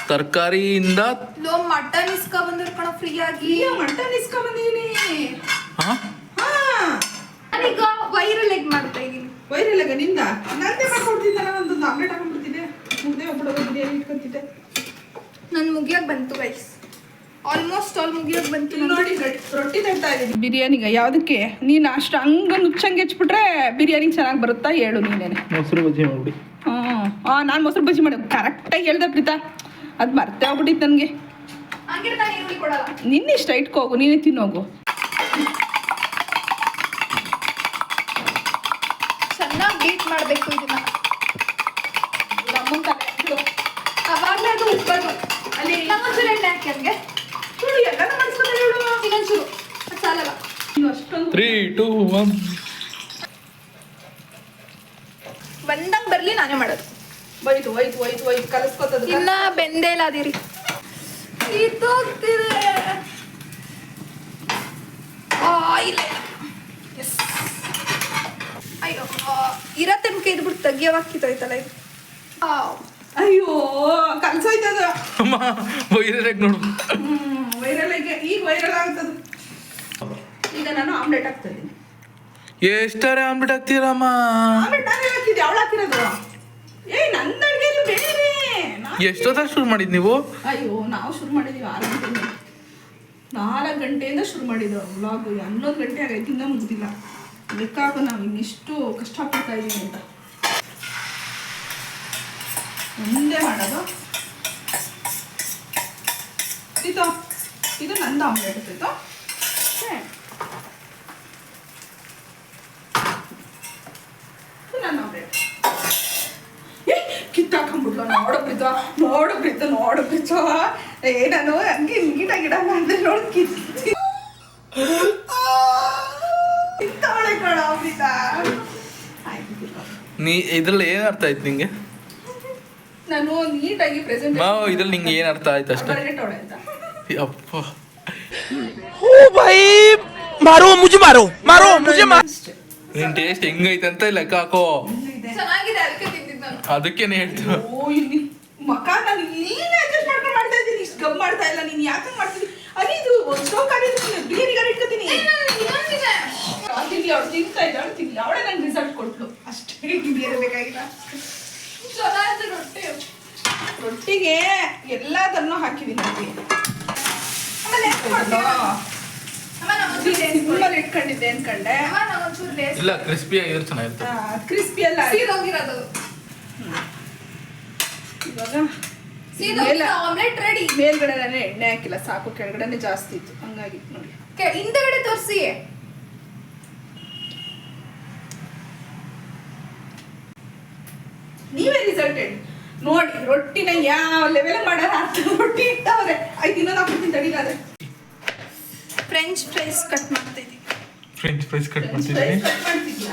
ತರಕಾರಿಯಿಂದ
ಲೋ ಮಟನ್ ಇಸ್ಕೊ ಬಂದ್ರು ಕಣ ಫ್ರೀ ಆಗಿ.
ಮಟನ್ ಇಸ್ಕೊಂಬಂದಿದ್ದೀನಿ.
ಹಾಂ
ನಾನೀಗ ವೈರಲ್ ಎಗ್ ಮಾಡ್ತಾ ಇದ್ದೀನಿ.
ವೈರಲ್ ಆಗ ನಿಂದ ನಂದೇ ಮಾಡ್ಕೊಡ್ತಿದ್ದೆ. ನಾನು ಒಂದೊಂದು ಆಮ್ಲೆಟ್ ಹಾಕೊಂಡ್ಬಿಡ್ತಿದ್ದೆ, ಮುದ್ದೆ ಒಬ್ಬಳು ಬಿರಿಯಾನಿ ಇಟ್ಕೊತಿದ್ದೆ.
ನನ್ನ ಮುಗಿಯೋಕೆ ಬಂತು ಗೈಸ್, ಆಲ್ಮೋಸ್ಟ್ ಆಲ್ ಮುಗಿಯೋಕೆ ಬಂತು.
ಇಲ್ಲಿ ನೋಡಿ ರೊಟ್ಟಿ ತರ್ತಾ ಇದ್ದೀನಿ ಬಿರಿಯಾನಿಗೆ. ಯಾವುದಕ್ಕೆ ನೀನು ಅಷ್ಟು ಹಂಗೆ ನುಚ್ಚಂಗೆ ಹೆಚ್ಬಿಟ್ರೆ ಬಿರಿಯಾನಿ ಚೆನ್ನಾಗಿ ಬರುತ್ತಾ ಹೇಳು ನೀನೇನೆ.
ಮೊಸರು ಬಜ್ಜಿ ಮಾಡ್ಬಿಡಿ.
ನಾನು ಮೊಸರು ಬಜ್ಜಿ ಮಾಡಿ ಕರೆಕ್ಟಾಗಿ ಹೇಳ್ದೆ ಪ್ರೀತಾ. ಅದು ಮರ್ತೇ ಹೋಗ್ಬಿಟ್ಟಿತ್ತು ನನಗೆ.
ಹಂಗಿದ್ರೆ ನಾನು ಈರುಳ್ಳಿ ಕೊಡಲ್ಲ.
ನಿನ್ನಿಷ್ಟ ಇಟ್ಕೋಗು, ನೀನೇ ತಿನ್ನೋಗು.
ಚೆನ್ನಾಗಿ ಬೀಟ್ ಮಾಡಬೇಕು ಇದನ್ನ. ಅವಾಗಲೇ ಅದು ಉಪ್ಪದು. ಅಲ್ಲಿ ಇನ್ನೊಂದ್ಸಲ ಎಣ್ಣೆ ಹಾಕಿ ಹಂಗೆ
ಎಲ್ಲನೂ ಮಾಡಿಸ್ಕೊಂಡು ಹೇಳು.
ಇನ್ನೊಂಚೂರು ಅದು ಸಾಲಲ್ಲ.
ಇನ್ನು ಅಷ್ಟೊಂದು
3, 2, 1.
ಬಂದಂಗೆ ಬರಲಿ, ನಾನೇ ಮಾಡೋದು.
ಒಯ್ತು ಕಲಿಸ್ಕೊತದ.
ಇನ್ನ ಬೆಂದೇ ಇಲ್ಲ ಅದಿರಿ, ಕಿತ್ತೋಗ್ತಿದೆ. ಇಲ್ಲ ಎಸ್. ಅಯ್ಯೋ ಇರೋ ತನಕ ಇದ್ಬಿಟ್ಟು ತೆಗಿಯೋವಾಗ ಕಿತ್ತೋಯ್ತಲ್ಲ ಇದು.
ಅಯ್ಯೋ ಕಲ್ಸೋಯ್ತದ.
ಅಮ್ಮ ವೈರಲ್ ನೋಡು.
ವೈರಲ್ ಈಗ ವೈರಲ್ ಆಗ್ತದ. ಈಗ ನಾನು ಆಮ್ಲೆಟ್ ಹಾಕ್ತಾ ಇದ್ದೀನಿ.
ಎಷ್ಟಾರೆ ಆಮ್ಲೆಟ್ ಹಾಕ್ತೀರಮ್ಮ?
ಆಮ್ಲೆಟ್ ನಾನೇ ಹಾಕಿದ್ದೆ, ಅವಳು ಹಾಕಿರೋದು. ನನ್ನ ಅಡುಗೆಯಲ್ಲಿ ಬೇರೆ.
ಎಷ್ಟೊತ್ತ ಶುರು ಮಾಡಿದ್ ನೀವು?
ಅಯ್ಯೋ ನಾವು ಶುರು ಮಾಡಿದೀವಿ 6 ಗಂಟೆಯಿಂದ. 4 ಗಂಟೆಯಿಂದ ಶುರು ಮಾಡಿದ್ದು ವ್ಲಾಗು. 11 ಗಂಟೆ ಆಗೈತೆ, ಇನ್ನೂ ಮುಗ್ದಿಲ್ಲ. ಲೆಕ್ಕಾಗ ನಾವು ಇನ್ನೆಷ್ಟು ಕಷ್ಟಪಡ್ತಾ ಇದ್ದೀವಿ ಅಂತ. ಒಂದೇ ಮಾಡೋದು. ಇದು ನಂದು ಆಮ್ಲೆಟ್ ಇತ್ತು. ನನ್ನ ಆಮ್ಲೆಟ್ ಕಿತ್ತಾಕೊಂಡ್ಬಿಡ್ಲ. ನೋಡು ಪ್ರೀತ. ನಾನು ಹಂಗೆ ಗಿಡ ಅಂದ್ರೆ ನೋಡಿ ಕಿತ್ತಾಳೆ ಕಣ ಪ್ರೀತ.
ನೀ ಇದ್ರಲ್ಲಿ ಏನ್ ಅರ್ಥ ಆಯ್ತು ನಿಂಗೆ?
ನಾನು ನೀಟಾಗಿ ಪ್ರೆಸೆಂಟ್
ಇದ್ರಲ್ಲಿ ನಿಂಗೆ ಏನ್ ಅರ್ಥ ಆಯ್ತು ಅಷ್ಟೇ?
ಟೊಳೆ ಅಂತ.
ಅಪ್ಪ ನಿನ್ ಟೇಸ್ಟ್ ಹೆಂಗೈತೆ ಅಂತ ಲೆಕ್ಕ ಹಾಕೋ.
ಚೆನ್ನಾಗಿದೆ, ಅದಕ್ಕೆ ತಿಂದಿದ್ದು ನಾನು.
ಅದಕ್ಕೇನೆ ಹೇಳ್ತೀವಿ.
ಓ ಇಲ್ಲಿ ಮಕ ನಾನು ನೀನೇ ಅಡ್ಜಸ್ಟ್ ಮಾಡ್ಕೊಂಡು ಮಾಡ್ತಾ ಇದ್ದೀನಿ. ಇಷ್ಟು ಗಮ್ ಮಾಡ್ತಾ ಇಲ್ಲ ನೀನು. ಯಾಕೆ ಮಾಡ್ತೀನಿ? ಇದು ಸ್ಟೋವ್ ಕಾಡಿದ್ದೀನಿ, ಬಿರಿಯಾನಿಗಾರ ಇಟ್ಕೊತೀನಿ. ತಿನ್ಲಿ ಅವಳು ತಿಂತಾ ಇದ್ದಾಳು, ತಿನ್ಲಿ. ಅವಳೇ ನಂಗೆ ರಿಸಲ್ಟ್ ಕೊಟ್ಲು ಅಷ್ಟೇ. ಬೇರೆ ಬೇಕಾಗಿಲ್ಲ.
ಚೆನ್ನಾಗಿದೆ ರೊಟ್ಟಿ.
ರೊಟ್ಟಿಗೆ ಎಲ್ಲದನ್ನು ಹಾಕಿದ್ದೀನಿ ಅಲ್ಲಿ.
ಆಮೇಲೆ ಅಮ್ಮ
ನಿಮ್ಮಲ್ಲಿ ಇಟ್ಕೊಂಡಿದ್ದೆ ಅನ್ಕೊಂಡೆ.
ಒಂಚೂರು ಲೇಸ್
ಇಲ್ಲ, ಕ್ರಿಸ್ಪಿ ಆಗಿದ್ರೆ ಚೆನ್ನಾಗಿರುತ್ತೆ.
ಕ್ರಿಸ್ಪಿ ಎಲ್ಲ
ಸೀದೋಗಿರೋದು.
ಇವಾಗ
ಸೀದೋಗಿರೋ ಆಮ್ಲೆಟ್ ರೆಡಿ.
ಮೇಲ್ಗಡೆ ನಾನೇ ಎಣ್ಣೆ ಹಾಕಿಲ್ಲ, ಸಾಕು. ಕೆಳಗಡೆನೆ ಜಾಸ್ತಿ ಇತ್ತು, ಹಂಗಾಗಿ ನೋಡಿ.
ಹಿಂದಗಡೆ ತೋರಿಸಿ.
ನೀವೇ ರಿಸಲ್ಟ್ ಹೇಳಿ ನೋಡಿ. ರೊಟ್ಟಿನ ಯಾವ ಲೆವೆಲ್ ಮಾಡೋಣ ಅಂತ ರೊಟ್ಟಿ ಇಟ್ಟವ್ರೆ. ಆಯ್ತು, ಇನ್ನೊಂದು ಹಾಕ್ಬಿಡ್ತೀನಿ ತಡಿಲಾದ್ರೆ.
ಫ್ರೆಂಚ್ ಫ್ರೈಸ್ ಕಟ್ ಮಾಡ್ತಾ ಇದ್ದೀನಿ.
ಫ್ರೆಂಚ್ ಫ್ರೈಸ್ ಕಟ್ ಮಾಡ್ತಿದ್ದೀನಿ.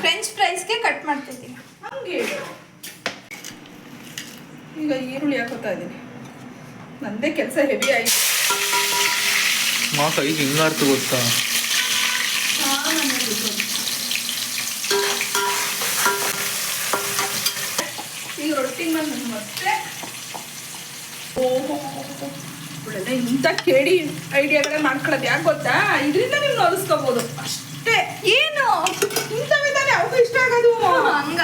ಫ್ರೆಂಚ್ ಫ್ರೈಸ್ಗೆ ಕಟ್ ಮಾಡ್ತಾ ಇದ್ದೀನಿ.
ಹಂಗೆ ಈಗ ಈರುಳ್ಳಿ ಹಾಕೋತಾ ಇದ್ದೀನಿ. ನಂದೇ ಕೆಲಸ ಹೆವಿ ಆಯ್ತು.
ಮಾ ಕೈಗೆ ಹಿಂಗಾರ್ತು ಗೊತ್ತಾ?
ಈಗ ರೊಟ್ಟಿ ನಾನು ಮತ್ತೆ ಒಳ್ಳೆ ಇಂಥ ಕೇಳಿ ಐಡಿಯಾಗಳೇ ಮಾಡ್ಕೊಳ್ಳೋದು. ಯಾಕೆ ಗೊತ್ತಾ? ಇದರಿಂದ ನೀವು ನೋಡಿಸ್ಕೋಬಹುದು ಅಷ್ಟೇ.
ಏನು
ಇಂಥವೇ ತಾನೇ ಅವ್ರಿಗೂ ಇಷ್ಟ ಆಗೋದು.
ಹಂಗ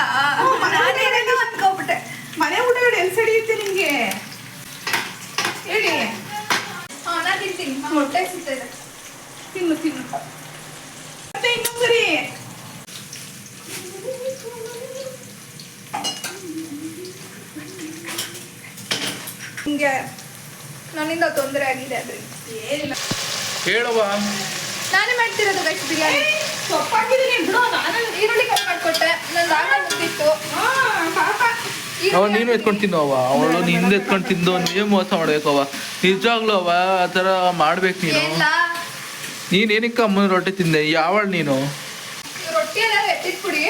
ನಾನೇನೇನೋ ಅನ್ಕೋಬಿಟ್ಟೆ.
ಮನೆ ಊಟಗಳು ಎಲ್ಲಿ ಸಡಿಯುತ್ತೆ ನಿಮಗೆ ಹೇಳಿ?
ನಾನು ತಿಂತೀನಿ, ಮೊಟ್ಟೆ ಸಿಗ್ತದೆ.
ತಿನ್ನು ಮತ್ತೆ ಇನ್ನೊಂದು ಸರಿ.
ಹಿಂಗೆ ನನ್ನಿಂದ ತೊಂದರೆ ಆಗಿದೆ ಅದ್ರಿಂದ.
ಏನಿಲ್ಲ,
ಹೇಳುವ.
ನಾನೇ ಮಾಡ್ತಿರೋದು ವೆಜ್ ಬಿರಿಯಾನಿ.
ಸೊಪ್ಪಾಕಿದ್ದೀನಿ ಬಿಡು. ನಾನು
ಈರುಳ್ಳಿ ಕಟ್ ಮಾಡ್ಕೊಟ್ಟೆ, ನನ್ನ ಆಗ ಮುಗ್ದಿತ್ತು.
ಪಾಪ
ಅವ ನೀನು ಎತ್ಕೊಂಡು ತಿನ್ನೋವ, ಅವಳು ನಿಂದ ಎತ್ಕೊಂಡು ತಿಂದು ನೀವೇ ಮೋಸ ಮಾಡ್ಬೇಕವ. ನಿಜವಾಗ್ಲು ಅವ ಆ ಥರ ಮಾಡ್ಬೇಕು ನೀನು.
ಇಲ್ಲ
ನೀನು ಏನಕ್ಕೆ ಅಮ್ಮನ ರೊಟ್ಟಿ ತಿಂದೆ? ಯಾವಳು ನೀನು?
ರೊಟ್ಟಿ ಎಲ್ಲ ಎತ್ತಿಟ್ಬಿಡಿ.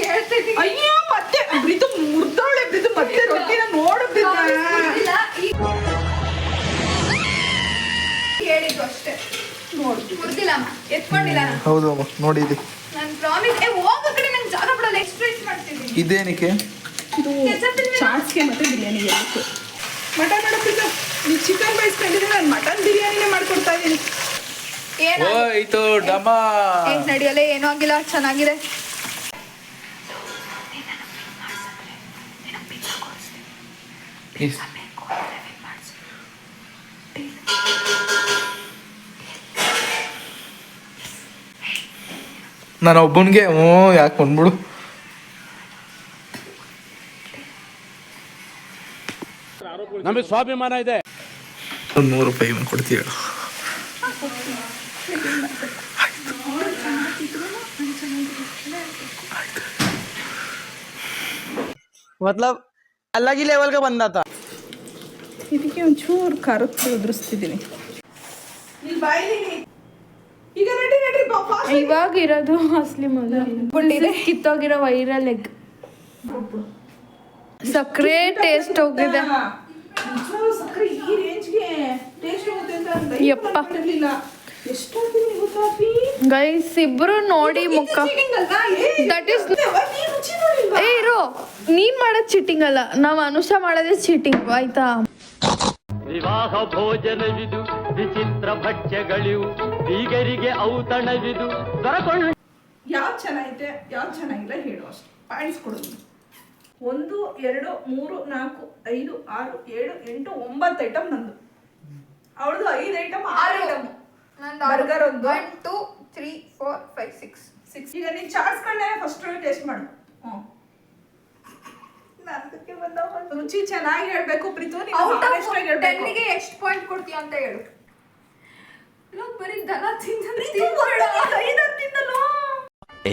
ಹೇಳ್ತಾ ಇದ್ದೀನಿ.
ಅಯ್ಯೋ ಮತ್ತೆ ಬ್ರಿದು ಮುರ್ದವಳೆ. ಬ್ರಿದು ಮತ್ತೆ ರೊಟ್ಟಿನ ನೋಡು ಬ್ರಿದು.
ಇಲ್ಲ, ಹೇಳಿದ್ದು ಅಷ್ಟೇ.
ನೋಡು
ಮುರ್ದಿಲ್ಲ ಅಮ್ಮ, ಎತ್ಕೊಂಡಿಲ್ಲ ನಾನು.
ಹೌದು ಅಮ್ಮ, ನೋಡಿದಿ.
ನಾನು ಪ್ರಾಮಿಸ್. ಹೋಗೋ ಕಡೆ ನಂಗೆ ಜಾಗ ಬಿಡಲ್ಲ. ಎಕ್ಸ್ಪ್ರೆಸ್ ಮಾಡ್ತಿದ್ದೀನಿ.
ಇದೇನಕ್ಕೆ?
ಇದು ಚಾಟ್ಸ್ಗೆ ಮತ್ತೆ ಬಿರಿಯಾನಿ ಬೇಕು. ಮಟನ್ ಮಾಡೋಕ್ಕಿಂತ ನೀವು ಚಿಕನ್ ಬೈಸ್ಕೊಂಡಿದ್ರೆ ನಾನು ಮಟನ್ ಬಿರಿಯಾನಿನೇ ಮಾಡ್ಕೊಡ್ತಾ ಇದ್ದೀನಿ.
ಏನೋ
ಹೋಯ್ತು ಡಮ.
ನಡೆಯಲ್ಲ, ಏನೂ ಆಗಿಲ್ಲ, ಚೆನ್ನಾಗಿದೆ.
ನಾನು ಒಬ್ಬನಿಗೆ ಯಾಕೆ ಬಂದ್ಬಿಡು.
ನಮಗೆ ಸ್ವಾಭಿಮಾನ ಇದೆ.
ಒಂದು 100 ರೂಪಾಯಿ ಕೊಡ್ತೀವಿ.
मतलब अलग ही लेवल का बंदा था.
ಇದಕ್ಕೆ ಒಂಚೂರು ಖಾರದ ಪುಡಿ ಉದುರಿಸ್ತಿದ್ದೀನಿ. ನೀನು ಬಾಯಿಲಿ
ಇವಾಗ ಇರೋದು ಅಸ್ಲಿ ಮೊದಲು ಕಿತ್ತೋಗಿರೋ ವೈರಲ್ ಎಗ್ ಸಕ್ಕರೆ ಟೇಸ್ಟ್ ಹೋಗಿದೆ.
ಸಕ್ಕರೆ ಈ ರೇಂಜ್ಗೆ ಟೇಸ್ಟ್ ಹೋಗುತ್ತೆ ಅಂತ
ಯಪ್ಪ.
ಇರಲಿಲ್ಲ. ಎಷ್ಟು ಹಾಕಿದೀನಿ ಗೊತ್ತಾ ಅಪ್ಪಿ?
ಗೈಸ್ ಇಬ್ರು ನೋಡಿ ಮುಖ ದಟ್ ಇಸ್ ಏ ಇರೋ ನೀನ್ ಮಾಡೋದ್ ಚೀಟಿಂಗ್ ಅಲ್ಲ, ನಾವ್ ಅನುಷಾ ಮಾಡೋದೇ ಚೀಟಿಂಗ್ ಆಯ್ತಾ.
ವಿವಾಹ ಭೋಜನವಿದು ವಿಚಿತ್ರ ಭಕ್ಷ್ಯಗಳಿವು ಬೀಗರಿಗೆ ಔತಣವಿದು ದೊರಕೊಂಡು
ಯಾವ್ದು ಚೆನ್ನಾಗೈತೆ ಯಾವ್ದು ಚೆನ್ನಾಗಿಲ್ಲ ಹೇಳು ಅಷ್ಟು ಪಾಡಿಸ್ಕೊಡೋದು. 1 2 3 4 5 6 7 8 9 ಐಟಮ್ ನಂದು. ಅವಳದು 5 ಐಟಮ್ 6 ಐಟಮ್. ಬರ್ಗರ್ ಒಂದು
1 2 3 4 5 6
ಈಗ ನೀನು ಚಾಟ್ಸ್ಗಳನ್ನ ಫಸ್ಟ್ ಟೇಸ್ಟ್ ಮಾಡು. ರುಚಿ ಚೆನ್ನಾಗಿ ಹೇಳ್ಬೇಕು ಪ್ರೀತು.
ಔಟ್ ಆಫ್ 10 ಗೆ ಎಷ್ಟು ಪಾಯಿಂಟ್ ಕೊಡ್ತೀಯ ಅಂತ ಹೇಳು. ಬರೀ ದನ ತಿನ್ನಲು.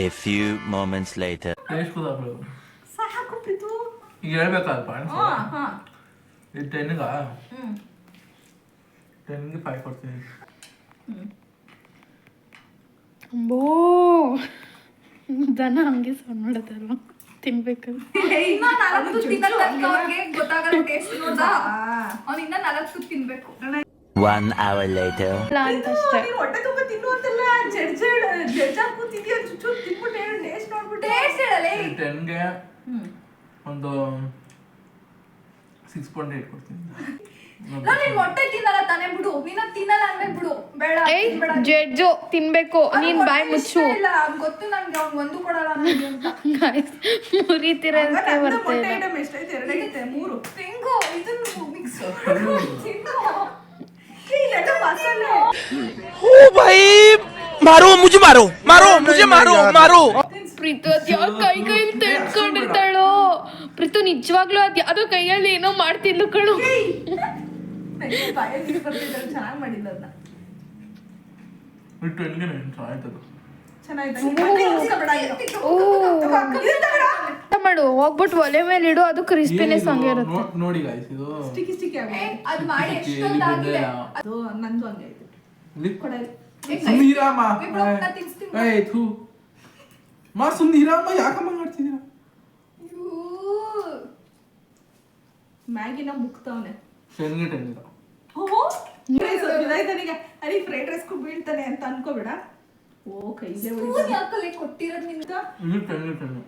A few moments later.
Taste ಕೂದಾಗ್ಲು
ಸಾಕು ಪ್ರೀತು.
ಈಗ ಹೇಳ್ಬೇಕಲ್ಪ
ಹಾ
ಇದು 10ಗ 10ಗೆ 5 ಕೊಡ್ತೀನಿ.
ಬೋ ದನ ಹಂಗೆ ಸೌಂಡ್ ಮಾಡುತ್ತಲ್ವ ತಿನ್ಬೇಕು.
ಇನ್ನ 4 ತಿನ್ನೋ ತನಕ ಅವ್ನಿಗೆ ಗೊತ್ತಾಗಲ್ಲ ಟೇಸ್ಟ್ ನೋಡ್ದಾ. ಅವ್ನು ಇನ್ನ 4 ತಿನ್ಬೇಕು.
1 hour later.
ಅಂತ ಅಷ್ಟೇ.
ನೀನು ಹೊಟ್ಟೆ ತುಂಬ ತಿನ್ನು ಅಂತಲ್ಲ, ಜಡ್ಜ್ ಕೂತಿದ್ಯಾ ಚುಚ್ಚು ತಿನ್ಬಿಟ್ಟು ಹೇಳು ಟೇಸ್ಟ್ ನೋಡ್ಬಿಟ್ಟು.
ಟೇಸ್ಟ್ ಹೇಳಲೇ.
10ಗೆ ಒಂದು 6.8 ಕೊಡ್ತೀನಿ.
ನೀನ್ ಮೊಟ್ಟೆ ತಿನ್ನಲ್ಲ ತಾನೇ ಬಿಡು. ನೀನ ತಿನ್ನಲ್ಲ ಅಂದ್ರೆ ಬಿಡು ಬೇಡ.
ಏಯ್ ಜಡ್ಜು ತಿನ್ಬೇಕು ನೀನ್ ಬಾಯ್ ಮುಚ್ಚು.
ಇಲ್ಲ ಗೊತ್ತು ನನ್ಗೆ ಅವ್ನು ಒಂದು ಕೊಡಲ್ಲ ನನಗೆ ಅಂತ.
ಮುರಿತಿರೋದಕ್ಕೆ ಬರ್ತಾ
ಮೊಟ್ಟೆ
ಇಲ್ಲ.
ಐಟಮ್ ಎಷ್ಟೈತೆ? 2 ಐತೆ 3
ತಿಂಗು ಇದನ್ನು ಮಿಕ್ಸ್ ತಿನ್ನು.
ಇಲ್ಲೆಲ್ಲ ಮಸಾಲೆ.
ओ भाई मारो मुझे मारो मारो मुझे मारो मारो.
ಪ್ರೀತು ಅದ್ ಯಾವ ಕೈಯಲ್ಲಿ ತೆಡ್ಕೊಂಡಿರ್ತಾಳೋ. ಪ್ರೀತು ನಿಜವಾಗ್ಲೂ ಅದ್ ಯಾವ್ದೋ ಕೈಯಲ್ಲಿ ಏನೋ ಮಾಡ್ತಿದ್ಲು ಕಣು.
ಬಾಯಲ್ಲಿ ಬರ್ತಿದ್ದಾರೆ ಚೆನ್ನಾಗಿ ಮಾಡಿಲ್ಲ ಅದನ್ನ.
10ಗೆ 9 ಆಯ್ತದು.
ಮಾಡು ಹೋಗ್ಬಿಟ್ಟು ಒಲೆ ಮೇಲೆ ಇಡು, ಅದು ಕ್ರಿಸ್ಪಿನೆಸ್ ಹಂಗೆ ಇರುತ್ತೆ.
ನೋಡಿ ಗಾಯ್ಸ್ ಇದು
ಸ್ಟಿಕ್ಕಿ
ಅದು ಮಾಡಿ ಎಷ್ಟೊಂದಾಗಿದೆ.
ಅದು ನಂದು ಹಂಗೆ ಐತೆ.
ಸುಮ್ನಿರಮ್ಮ.
ವಿಪ್ರನ್ನ ತಿನ್ಸ್ತೀನಿ.
ಏಯ್ ಥೂ ಮಾ ಸುಮ್ನಿರಮ್ಮ, ಯಾಕಮ್ಮ ಮಾಡ್ತಿದ್ದೀರಾ?
ಮ್ಯಾಗಿನ ಮುಕ್ತವನೆ.
10ಗೆ 10
ಇದಾಯ್ತಾನೀಗ. ಅರಿ ಫ್ರೈಡ್ ರೈಸ್ ಬೀಳ್ತಾನೆ ಅಂತ ಅನ್ಕೋಬೇಡ. ಓ ಕೈಗೆ
ಯಾಕಲೆ ಕೊಟ್ಟಿರೋದು ನಿನ್ಗ.
ಇದು 10ಗೆ 10.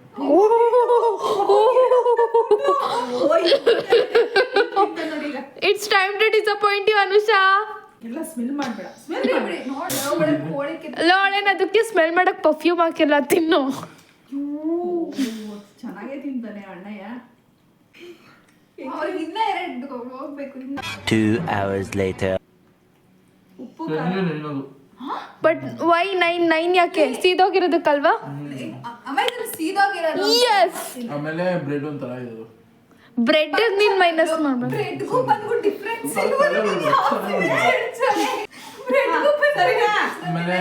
It's time to disappoint you Anusha.
ಎಲ್ಲ ಸ್ಮೆಲ್ ಮಾಡ್ಬೇಡ. ಸ್ಮೆಲ್
ಬಿಡಿ ನೋಡಿ ಕೋಳಿ
ಲೋಳೇನ್ ಅದಕ್ಕೆ ಸ್ಮೆಲ್ ಮಾಡಕ್ ಪರ್ಫ್ಯೂಮ್ ಹಾಕಿಲ್ಲ, ತಿನ್ನು.
ಚೆನ್ನಾಗೇ ತಿಂತಾನೆ ಅಣ್ಣಯ್ಯ.
ಅವ್ರಿಗೆ ಇನ್ನ 2 ಹೋಗ್ಬೇಕು.
2 hours later.
ಉಪ್ಪು
10ಗೆ 9.
ಬಟ್ ವೈ 9 ಯಾಕೆ? ಸೀದೋಗಿರೋದಕ್ಕಲ್ವಾ?
ಅಮ್ಮ ಇದು ಸೀದೋಗಿರೋದು.
ಯಸ್.
ಆಮೇಲೆ ಬ್ರೆಡ್ ಒಂಥರ ಇದು.
ಬ್ರೆಡ್ ನೀನ್ ಮೈನಸ್ ಮಾಡ್ಬೇಕು.
ಬ್ರೆಡ್ಗೂ ಬಂದ್ಗೂ ಡಿಫ್ರೆನ್ಸ್
ಬ್ರೆಡ್ಗೂ ಆಮೇಲೆ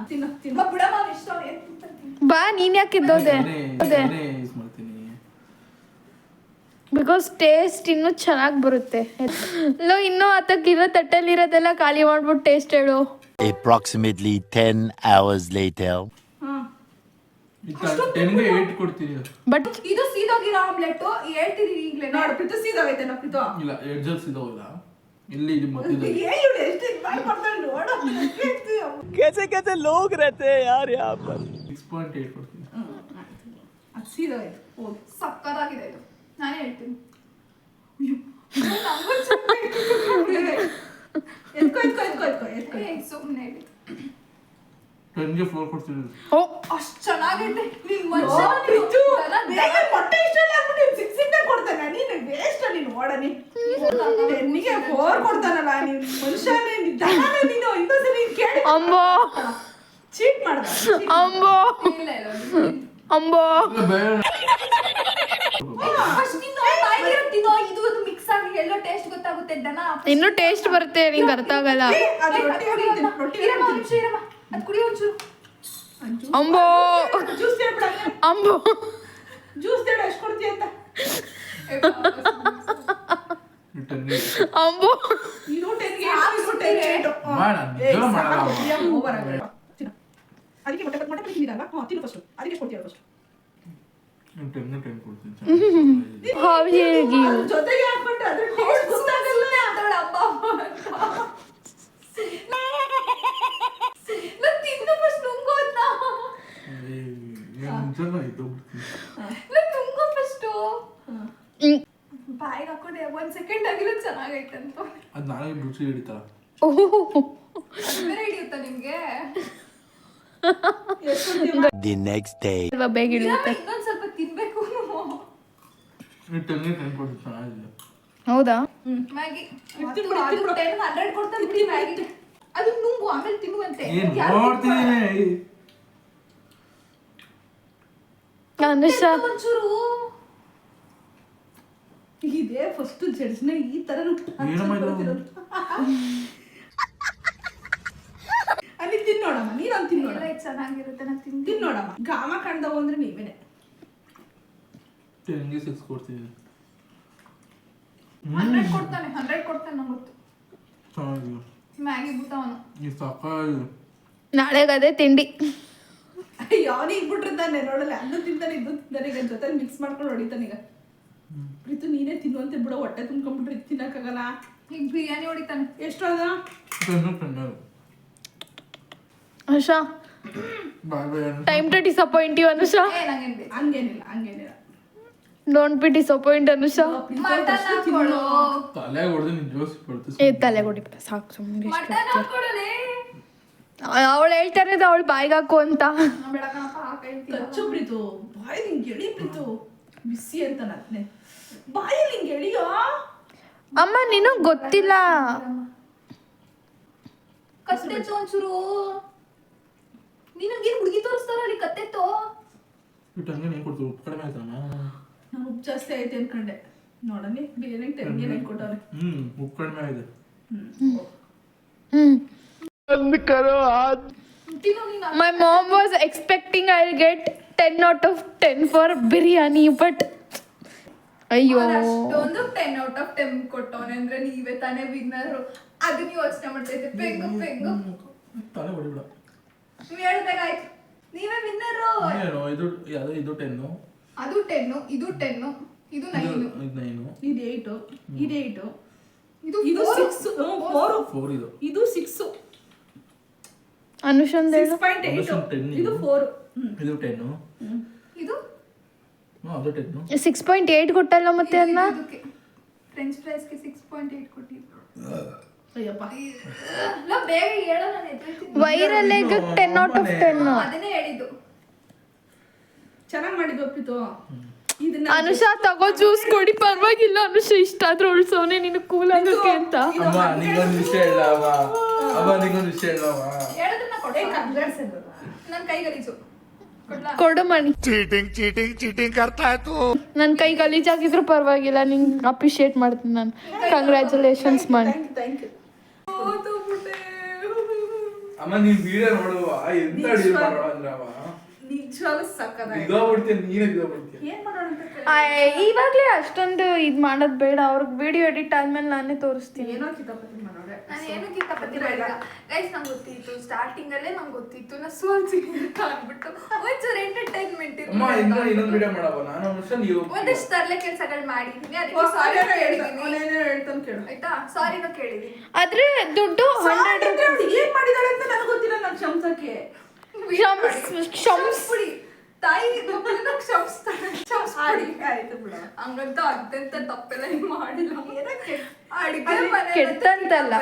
ತಿನ್ನು ತಿನ್ನು.
ಬಿಡಮ್ಮ ಇಷ್ಟ ಏನ್ ತಿಂತಾನೆ.
ಬಾ ನೀನ್ ಯಾಕೆ ಇದ್ದೋದೆ?
ಯೂಸ್ ಮಾಡ್ತೀನಿ
ಬಿಕಾಸ್ ಟೇಸ್ಟ್ ಇನ್ನೂ ಚೆನ್ನಾಗಿ ಬರುತ್ತೆ. ಲೋ ಇನ್ನೂ ಅದಕ್ಕಿರೋ ತಟ್ಟಲ್ಲಿ ಇರೋದೆಲ್ಲ ಖಾಲಿ ಮಾಡ್ಬಿಟ್ಟು ಟೇಸ್ಟ್ ಹೇಳು.
Approximately 10 hours later.
10ಗೆ 8 ಕೊಡ್ತೀನಿ.
ಬಟ್
ಇದು ಸೀದೋಗಿರೋ ಆಮ್ಲೆಟ್ ಹೇಳ್ತೀರಿ ಈಗಲೇ.
ನೋಡು ಪ್ರೀತು ಸೀದಾಗೈತೆ ನಾ ಪ್ರೀತು.
ಇಲ್ಲ ಎಡ್ಜಸ್ ಇದಾವಲ್ಲ ಇಲ್ಲಿ ಇದು ಮಧ್ಯದಲ್ಲಿ.
ಇವಳು ಎಷ್ಟು ಇದು ಮಾಡ್ಕೊಡ್ತಾಳೆ ನೋಡು.
कैसे कैसे लोग रहते हैं यार यहाँ पर.
6.8 ಕೊಡ್ತೀನಿ.
ಅದು ಸೀದಾಗೈತೆ. ಹೋಗಿ
ಸಕ್ಕತ್ತಾಗಿದೆ ಇದು. ನಾನೇ ಹೇಳ್ತೀನಿ.
ಎತ್ಕೊ.
ಸುಮ್ಮನೆ
10ಗೆ 4 ಕೊಡ್ತೀನಿ.
ಓ
ಅಷ್ಟು ಚೆನ್ನಾಗೈತೆ. ನಿನ್
ಮೊಟ್ಟೆ ಇಷ್ಟೆಲ್ಲ ಹಾಕ್ಬಿಟ್ಟು 6 ಇಂದ ಕೊಡ್ತಾನೆ. ನೀನು ವೇಸ್ಟ್ ನೀನು ಓಡನಿ. 10ಗೆ 4 ಕೊಡ್ತಾನಲ್ಲ ನೀನು ಮನುಷ್ಯನೇ ನಿಧಾನ. ನೀನು ಇನ್ನೊಂದ್ಸಲಿ ಕೇಳಿ
ಅಂಬೋ
ಚೀಟ್ ಮಾಡ್ದ.
ಅಂಬೋ ಅಂಬೋ
ತಿನ್ನೋ ಇದು ಮಿಕ್ಸ್ ಆಗಿ ಎಲ್ಲ ಟೇಸ್ಟ್ ಗೊತ್ತಾಗುತ್ತೆ. ದನ
ಇನ್ನೂ ಟೇಸ್ಟ್ ಬರುತ್ತೆ, ನಿಂಗೆ ಅರ್ಥ ಆಗಲ್ಲ.
ಅದು ರೊಟ್ಟಿ
ಇರಮ್ಮ ಅದು ಕುಡಿ ಒಂಚೂರು.
ಅಂಬೋ
ಜ್ಯೂಸ್ ಹೇಳ್ಬಿಡ.
ಅಂಬೋ
ಜ್ಯೂಸ್ ಹೇಳು ಎಷ್ಟು ಕೊಡ್ತೀಯ ಅಂತ.
ಅಂಬೋ
ಇದು 10ಗೆ 8 ಇದು 10ಗೆ 8.
ಮಾಡ ನಿಜ ಮಾಡಲ್ಲ.
ಓವರ್ ಆಗಲ್ಲ. ಅದಕ್ಕೆ ಮೊಟ್ಟೆ ತಿಂದಿರಲ್ಲ. ತಿನ್ನು ಫಸ್ಟ್. ಅದಕ್ಕೆ ಎಷ್ಟು ಕೊಡ್ತೀರ ಫಸ್ಟ್?
ಟೈಮ್ ಕೊಡ್ತೀನಿ.
ಜೊತೆಗೆ ಹಾಕ್ಬಿಟ್ಟು ಅದ್ರ ಟೇಸ್ಟ್ ಗೊತ್ತಾಗಲ್ಲ.
ತಿನ್ನು ಫಸ್ಟ್ ನುಂಗೋದ್ನ. ತುಂಗೋ ಫಸ್ಟು. ಬಾಯಿಗೆ ಹಾಕೊಂಡೆ 1 ಸೆಕೆಂಡ್ ಆಗಿರೋ ಚೆನ್ನಾಗೈತೆ ಅಂತ.
ಅದು ನಾಳೆ ರುಚಿ ಹಿಡಿತಾ
ಬೇರೆ ಹಿಡಿಯುತ್ತಾ ನಿಮ್ಗೆ?
The next day.
ಬೇಗ ಇಳಿಯುತ್ತೆ.
ಇನ್ನೊಂದ್ ಸ್ವಲ್ಪ ತಿನ್ಬೇಕು.
ಟೈಮ್ ಕೊಡ್ತೀನಿ ಚೆನ್ನಾಗಿದೆ.
ಹೌದಾ?
ಮ್ಯಾಗಿ 10-100 ಕೊಡ್ತಾನೆ ಬಿಡಿ ಮ್ಯಾಗಿ. ಅದು ನುಂಗು ಆಮೇಲೆ ತಿನ್ನುವಂತೆ.
ಏನ್ ನೋಡ್ತೀನಿ
ಅನುಷಾ
ಒಂಚೂರು
ಇದೇ ಫಸ್ಟ್ ಜಡ್ಜ್ನ ಈ ತರ ಅಲ್ಲಿ ತಿನ್ನೋಡಮ್ಮ. ನೀನೊಂದು ತಿನ್ನೋಣ.
ಚೆನ್ನಾಗಿರುತ್ತೆ. ನಾನು
ತಿನ್ನೋಡಮ್ಮ. ಗಾಮ ಕಂಡವು ಅಂದ್ರೆ ನೀವೇನೆ.
10ಗೆ 6 ಕೊಡ್ತೀನಿ.
100 ಕೊಡ್ತಾನೆ. 100 ಕೊಡ್ತಾನೆ ನಂಗೆ ಗೊತ್ತು.
ಚೆನ್ನಾಗಿದೆ.
ಮ್ಯಾಗಿ ಬಿಟ್ಟವನು.
ಈ ಸಾಕಾಗಿ
ನಾಳೆಗೆ ಅದೇ ತಿಂಡಿ.
ಯಾವನಿಗೆ ಬಿಟ್ಟಿರ್ತಾನೆ ನೋಡಲ್ಲ. ಅನ್ನ ತಿಂತಾನೆ ಇದು ತಿಂತಾನೆ. ಈಗ ಜೊತೆ ಮಿಕ್ಸ್ ಮಾಡ್ಕೊಂಡು ಹೊಡಿತಾನೆ. ಈಗ ಪ್ರೀತು ನೀನೇ ತಿನ್ನುವಂತೆ ಬಿಡೋ. ಹೊಟ್ಟೆ ತುಂಬ್ಕೊಂಡ್ಬಿಟ್ರೆ ಇದು ತಿನ್ನಕ್ಕಾಗಲ್ಲ.
ಈಗ ಬಿರಿಯಾನಿ ಹೊಡಿತಾನೆ.
ಎಷ್ಟು ಅದ?
Anusha time to disappoint you Anusha.
ಹಂಗೇನಿಲ್ಲ.
Don't be disappoint Anusha.
Mutton ಹಾಕೊಳ್ಳೋ.
ತಲೆ ಹೊಡೆದು ನಿನ್ ಜೋಸ್ ಕೊಡ್ತೀನಿ.
ತಲೆ ಹೊಡಿಬೇಡ ಸಾಕು ಸುಮ್ಮನೆ.
ಮಟನ್ ಹಾಕೊಳ್ಳಲೇ.
ಅವಳು ಹೇಳ್ತಾ ಇರೋದು ಅವಳು ಬಾಯಿಗೆ ಹಾಕು ಅಂತ.
ಬೇಡ ಕಣಪ್ಪ ಹಾಕೈತಿ.
ಕಚ್ಚು ಪ್ರೀತು. ಬಾಯಿ ನಿಂಗೆ ಎಳಿ ಪ್ರೀತು. ಬಿಸಿ ಅಂತ ನಾನೇ ಬಾಯಿ ನಿಂಗೆ ಎಳಿಯೋ.
ಅಮ್ಮ ನಿನಗೆ ಗೊತ್ತಿಲ್ಲ.
ಕತ್ತೆತ್ತು ಒಂಚೂರು. ನೀನಗೇನು ಹುಡುಗಿ ತೋರಿಸ್ತಾರ ಅಲ್ಲಿ ಕತ್ತೆತ್ತು.
ಟಂಗೆ ಏನು ಕೊಡ್ತು? ಉಪ್ಪು ಕಡಿಮೆ ಆಯ್ತಮ್ಮ.
ನಾನು ಉಪ್ಪು ಜಾಸ್ತಿ ಐತೆ ಅನ್ಕೊಂಡೆ. ನೋಡನಿ ಬಿರಿಯಾನಿ ಟೆಂಗೆ ಏನು ಕೊಟ್ಟವ್ರೆ.
ಉಪ್ಪು ಕಡಿಮೆ ಆಗಿದೆ.
My mom was expecting I'll get 10 out of 10 for biryani, but ಅಯ್ಯೋ
ಅಷ್ಟೊಂದು 10 out of 10 ಕೊಟ್ಟವನೆ ಅಂದ್ರೆ ನೀವೇ ತಾನೇ ವಿನ್ನರು. ಅದನ್ನ ಯೋಚನೆ ಮಾಡ್ತೈತೆ. ಪೆಂಗು
ತಲೆ ಹೊಡಿಬಿಡ.
ನೀವು ಹೇಳ್ಬೇಕಾಯ್ತು. ನೀವೇ ವಿನ್ನರು.
ಇದು 10.
ಅದು 10. ಇದು 10. ಇದು 9.
ಇದು 8. ಇದು 6.
4 ಇದು.
ಇದು 6.
ಅನುಷಂದ್
6.8. ಇದು 4.
ಇದು 10.
ಇದು
ಅದು 10.
6.8 ಕೊಟ್ಟಲ್ಲ ಮತ್ತೆ ಅನ್ನ.
ಫ್ರೆಂಚ್ ಫ್ರೈಸ್ಗೆ 6.8 ಕೊಟ್ಟಿದ್ರು.
ಅಯ್ಯಪ್ಪ
ಬೇಗ ಹೇಳೋ. ನಾನು ಎದ್ದಿರ್ತೀನಿ.
Viral egg 10 out of 10.
ಅದನ್ನೇ ಹೇಳಿದ್ದು.
ಚೆನ್ನಾಗಿ ಮಾಡಿದ್ದು ಒಪ್ಪಿತು. ಇದನ್ನ
ಅನುಷಾ ತಗೋ ಜ್ಯೂಸ್ ಕೊಡಿ ಪರವಾಗಿಲ್ಲ. ಅನುಷಾ ಇಷ್ಟ ಆದ್ರೂ ಉಳ್ಸೋನೆ ನೀನು ಕೂಲ್ ಆಗೋಕೆ ಅಂತ.
ಅಮ್ಮ ನಿಂಗೊಂದು ವಿಷಯ ಹೇಳವ.
ಹೇಳೋದನ್ನ ಕೊಡೆ. ನನ್ನ ಕೈ ಗಲೀಜು
ಕೊಡು ಮಣಿ.
ಚೀಟಿಂಗ್ ಕರ್ತಾ ಇತ್ತು.
ನನ್ನ ಕೈ ಗಲೀಜಾಗಿದ್ರು ಪರವಾಗಿಲ್ಲ. ನಿಂಗೆ ಅಪ್ರಿಶಿಯೇಟ್ ಮಾಡ್ತೀನಿ ನಾನು. ಕಂಗ್ರ್ಯಾಚುಲೇಷನ್ಸ್ ಮಾಡಿ.
Thank you.
ಅಮ್ಮ ನೀನ್ ವಿಡಿಯೋ ನೋಡುವ ಎಂತ ಅಡಿಗೆ ಮಾಡೋಣ ಅಂದ್ರವ.
ನಿಜವಾಗ್ಲೂ ಸಕ್ಕತ್ತಾಗಿ
ನೀನೇ
ಏನ್ ಮಾಡೋಣ ಅಂತ
ಇವಾಗ್ಲೇ ಅಷ್ಟೊಂದು ಇದ್ ಮಾಡೋದ್ ಬೇಡ. ಅವ್ರಿಗೆ ವಿಡಿಯೋ ಎಡಿಟ್ ಆದ್ಮೇಲೆ ನಾನೇ ತೋರಿಸ್ತೀನಿ.
ಏನೋ ಕಿತಾಪತಿ ಮಾಡೋರೆ.
ನಾನು ಏನು ಕಿತಾಪತಿ ಮಾಡಿಲ್ಲ ಗೈಸ್. ನಂಗೆ ಗೊತ್ತಿತ್ತು ಸ್ಟಾರ್ಟಿಂಗ್ ಅಲ್ಲೇ. ನಂಗೆ ಗೊತ್ತಿತ್ತು ನಾ ಸೋಲ್ತೀನಿ ಅಂತ ಅಂದ್ಬಿಟ್ಟು ಒಂಚೂರು ಎಂಟರ್ಟೈನ್ಮೆಂಟ್
ಇನ್ನೊಂದು ವಿಡಿಯೋ ಮಾಡವ. ನಾನು ನೀವು
ಒಂದಷ್ಟು ತರಲೆ ಕೆಲಸಗಳು ಮಾಡಿದ್ದೀನಿ. ಅದಕ್ಕೆ ಸಾರಿ ಹೇಳಿದ್ದೀನಿ.
ಹೇಳ್ತಾನೆ ಕೇಳು
ಆಯ್ತಾ. ಸಾರಿನೂ ಕೇಳಿದ್ದೀನಿ.
ಆದ್ರೆ ದುಡ್ಡು 100
ಏನ್ ಮಾಡಿದಾಳೆ ಅಂತ ನನಗೆ ಗೊತ್ತಿಲ್ಲ. ನಾನು ಕ್ಷಮಿಸಕ್ಕೆ
ಕ್ಷಮಿಸ್ಬಿಡಿ ತಾಯಿ. ಕ್ಷಮಿಸ್ತಾಳೆ.
ಆಯ್ತು ಬಿಡ.
ಹಂಗಂತ ಅತ್ಯಂತ ತಪ್ಪೆಲ್ಲ ಮಾಡಿಲ್ಲ.
ಕೆಟ್ಟಂತಲ್ಲ.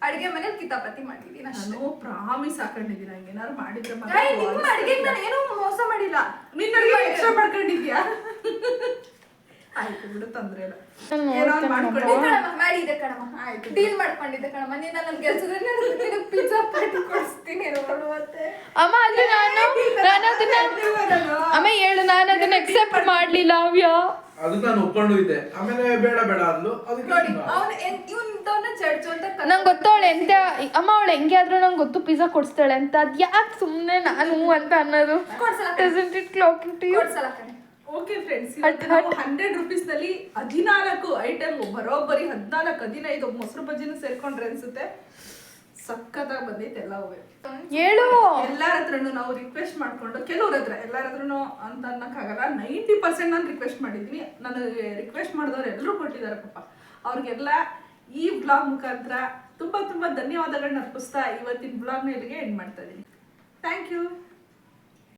ಅಡಿಗೆ ಮನೇಲಿ ಕಿತಾಪತಿ ಮಾಡಿದ್ದೀನಿ.
ನಾನು ಪ್ರಾಮಿಸ್ ಹಾಕೊಂಡಿದ್ದೀನಿ. ಹಂಗೇನಾದ್ರು ಮಾಡಿದ್ರೆ
ನಿಮ್ಮ ಅಡಿಗೆ ನಾನು ಏನೂ ಮೋಸ ಮಾಡಿಲ್ಲ.
ನಿನ್ನ ಎಕ್ಸ್ಟ್ರಾ ಮಾಡ್ಕೊಂಡಿದ್ಯಾ? ಆಯ್ತು ಬಿಡು, ತೊಂದ್ರೆ ಇಲ್ಲ.
ಮಾಡಿದ್ದೆ ಕಣಮ್ಮ. ಆಯ್ತು ಡೀಲ್ ಮಾಡ್ಕೊಂಡಿದ್ದೆ ಕಣಮ್ಮ. ನೀನು ನನ್ನ ಕೆಲಸದಲ್ಲಿ ಪಿಜ್ಜಾ ಪಾರ್ಟಿ ಕೊಡಿಸ್ತೀನಿ ನೋಡುವಂತೆ.
ಅಮ್ಮ ಅದು ನಾನು ಅದನ್ನ ಅಮ್ಮ ಹೇಳು. ನಾನು ಅದನ್ನ ಎಕ್ಸೆಪ್ಟ್ ಮಾಡ್ಲಿಲ್ಲ ಅವ್ಯ.
ಅದು ನಾನು ಒಪ್ಕೊಂಡು ಇದ್ದೆ. ಆಮೇಲೆ ಬೇಡ ಅಂದ್ಲು.
ನೋಡಿ ಅವನು ಜಡ್ಜ್ ಅಂತ.
ನಂಗೆ ಗೊತ್ತವಳೆ ಎಂತ ಅಮ್ಮ. ಅವಳು ಹೆಂಗೆ ಆದ್ರೂ ನಂಗೆ ಗೊತ್ತು ಪಿಜ್ಜಾ ಕೊಡಿಸ್ತಾಳೆ ಅಂತ. ಅದ್ ಯಾಕೆ ಸುಮ್ಮನೆ ನಾನು ಅಂತ ಅನ್ನೋದು.
ಓಕೆ ಫ್ರೆಂಡ್ಸ್, 100 ರೂಪೀಸ್ನಲ್ಲಿ 14 ಐಟಮ್ ಬರೋಬ್ಬರಿ 14-15 ಮೊಸರು ಬಜ್ಜಿನೂ ಸೇರ್ಕೊಂಡ್ರೆ ಅನ್ಸುತ್ತೆ. ಸಕ್ಕತ್ತಾಗಿ ಬಂದೈತೆ ಎಲ್ಲವೂ.
ಹೇಳು.
ಎಲ್ಲರ ಹತ್ರನು ನಾವು ರಿಕ್ವೆಸ್ಟ್ ಮಾಡ್ಕೊಂಡು, ಕೆಲವ್ರ ಹತ್ರ ಎಲ್ಲರ ಹತ್ರನು ಅಂತ ಅನ್ನಕ್ಕಾಗಲ್ಲ, 90% ನಾನು ರಿಕ್ವೆಸ್ಟ್ ಮಾಡಿದ್ದೀನಿ. ನನಗೆ ರಿಕ್ವೆಸ್ಟ್ ಮಾಡಿದವ್ರು ಎಲ್ಲರೂ ಕೊಟ್ಟಿದ್ದಾರೆ ಪಾಪ. ಅವ್ರಿಗೆಲ್ಲ ಈ ಬ್ಲಾಗ್ ಮುಖಾಂತರ ತುಂಬ ಧನ್ಯವಾದಗಳನ್ನ ಅರ್ಪಿಸ್ತಾ ಇವತ್ತಿನ ಬ್ಲಾಗ್ನ ಇಲ್ಲಿಗೆ ಎಂಡ್ ಮಾಡ್ತಾ ಇದ್ದೀನಿ. Thank you.